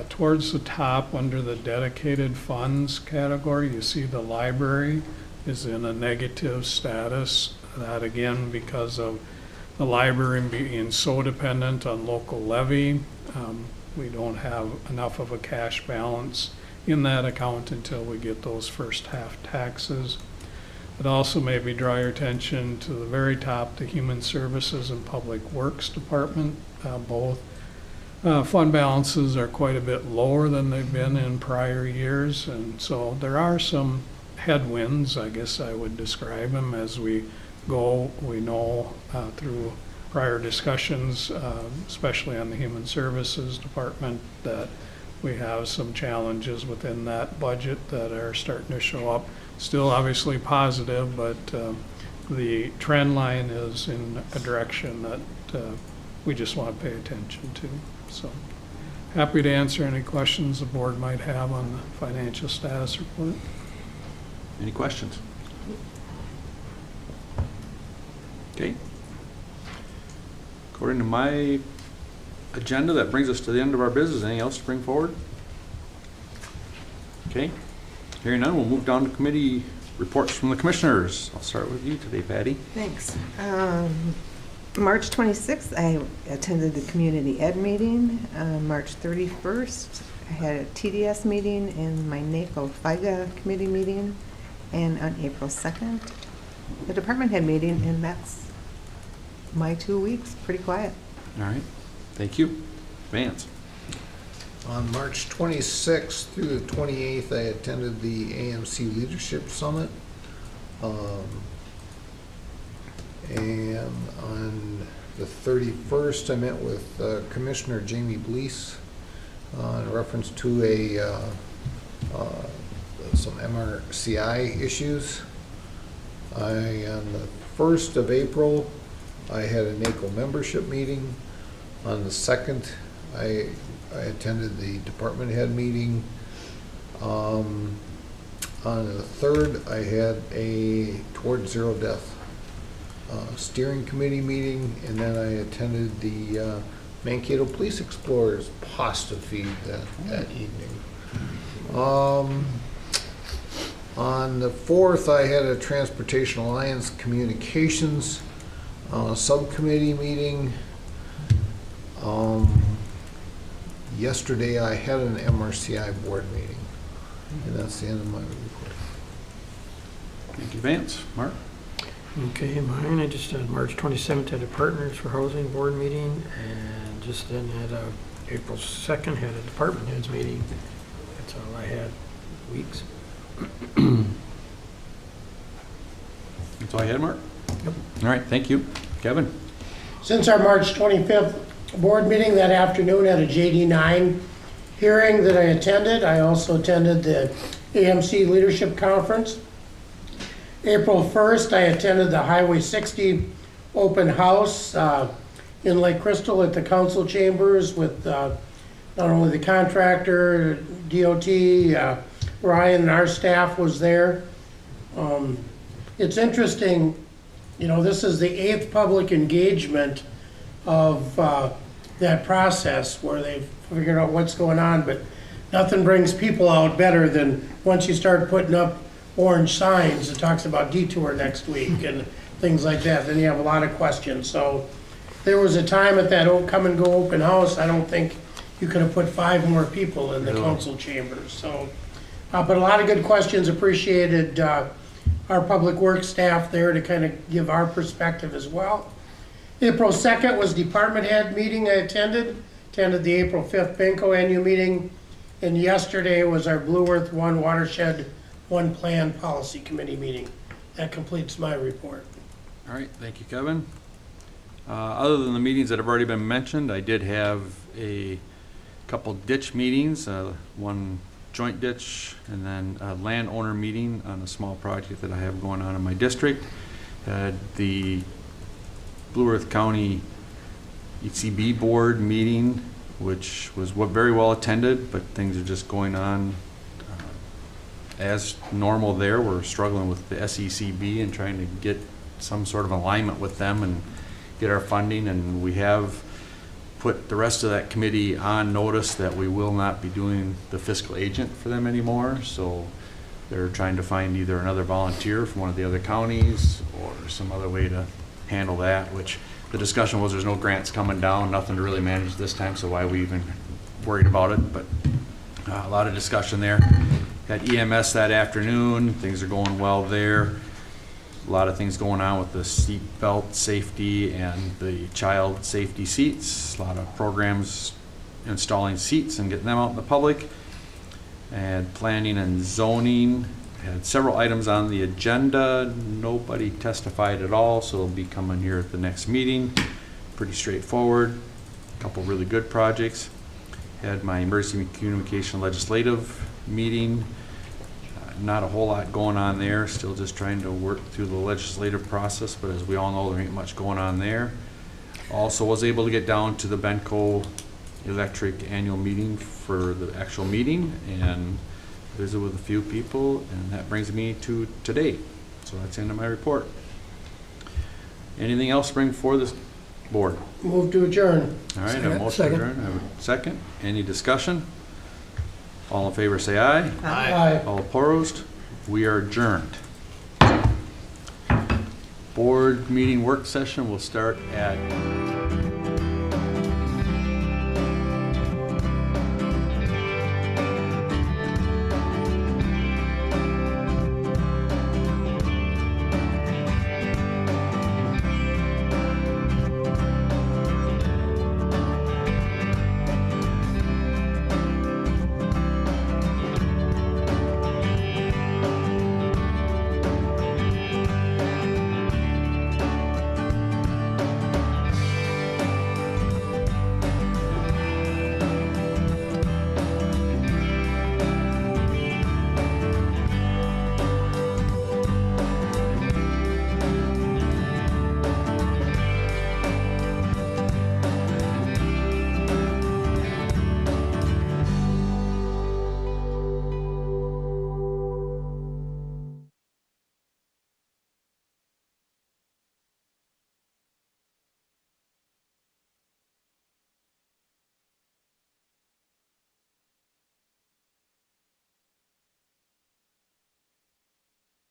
Speaker 3: Towards the top, under the dedicated funds category, you see the library is in a negative status. That again, because of the library being so dependent on local levy, we don't have enough of a cash balance in that account until we get those first half taxes. But also maybe draw your attention to the very top, the Human Services and Public Works Department. Both fund balances are quite a bit lower than they've been in prior years, and so there are some headwinds, I guess I would describe them as we go. We know through prior discussions, especially on the Human Services Department, that we have some challenges within that budget that are starting to show up. Still obviously positive, but the trend line is in a direction that we just want to pay attention to. So happy to answer any questions the board might have on the financial status report.
Speaker 1: Any questions? Okay. According to my agenda, that brings us to the end of our business. Anything else to bring forward? Okay. Hearing none, we'll move down to committee reports from the commissioners. I'll start with you today, Patty.
Speaker 4: Thanks. March 26th, I attended the community ed meeting. March 31st, I had a TDS meeting and my NACO FIGA committee meeting. And on April 2nd, the department head meeting, and that's my 2 weeks. Pretty quiet.
Speaker 1: All right. Thank you. Vance.
Speaker 15: On March 26th through the 28th, I attended the AMC Leadership Summit. And on the 31st, I met with Commissioner Jamie Blees in reference to some MRCI issues. On the 1st of April, I had a NACO membership meeting. On the 2nd, I attended the department head meeting. On the 3rd, I had a Towards Zero Death steering committee meeting, and then I attended the Mankato Police Explorers pasta feed that evening. On the 4th, I had a Transportation Alliance Communications subcommittee meeting. Yesterday, I had an MRCI board meeting, and that's the end of my report.
Speaker 1: Thank you, Vance. Mark?
Speaker 2: Okay, mine, I just had March 27th had a Partners for Housing board meeting, and just then had April 2nd had a department heads meeting. That's all I had, weeks.
Speaker 1: That's all I had, Mark?
Speaker 2: Yep.
Speaker 1: All right, thank you. Kevin?
Speaker 16: Since our March 25th board meeting that afternoon at a JD9 hearing that I attended, I also attended the AMC Leadership Conference. April 1st, I attended the Highway 60 open house in Lake Crystal at the council chambers with not only the contractor, DOT, Ryan, and our staff was there. It's interesting, you know, this is the 8th public engagement of that process where they've figured out what's going on, but nothing brings people out better than once you start putting up orange signs that talks about detour next week and things like that. Then you have a lot of questions. So there was a time at that come and go open house, I don't think you could have put 5 more people in the council chambers. So, but a lot of good questions. Appreciated our public works staff there to kind of give our perspective as well. April 2nd was department head meeting I attended the April 5th Benco annual meeting, and yesterday was our Blue Earth One Watershed One Plan Policy Committee meeting. That completes my report.
Speaker 1: All right, thank you, Kevin. Other than the meetings that have already been mentioned, I did have a couple ditch meetings, one joint ditch and then a landowner meeting on a small project that I have going on in my district. Had the Blue Earth County ECB board meeting, which was very well attended, but things are just going on as normal there. We're struggling with the SECB and trying to get some sort of alignment with them and get our funding, and we have put the rest of that committee on notice that we will not be doing the fiscal agent for them anymore. So they're trying to find either another volunteer from one of the other counties or some other way to handle that, which the discussion was there's no grants coming down, nothing to really manage this time, so why we even worried about it. But a lot of discussion there. Had EMS that afternoon, things are going well there. A lot of things going on with the seat belt safety and the child safety seats. A lot of programs installing seats and getting them out in the public. And planning and zoning. Had several items on the agenda. Nobody testified at all, so they'll be coming here at the next meeting. Pretty straightforward. A couple really good projects. Had my emergency communication legislative meeting. Not a whole lot going on there, still just trying to work through the legislative process, but as we all know, there ain't much going on there. Also was able to get down to the Benco Electric annual meeting for the actual meeting and visit with a few people, and that brings me to today. So that's the end of my report. Anything else to bring before this board?
Speaker 16: Move to adjourn.
Speaker 1: All right, I have a motion to adjourn. I have a second. Any discussion? All in favor say aye.
Speaker 16: Aye.
Speaker 1: All opposed? We are adjourned. Board meeting work session will start at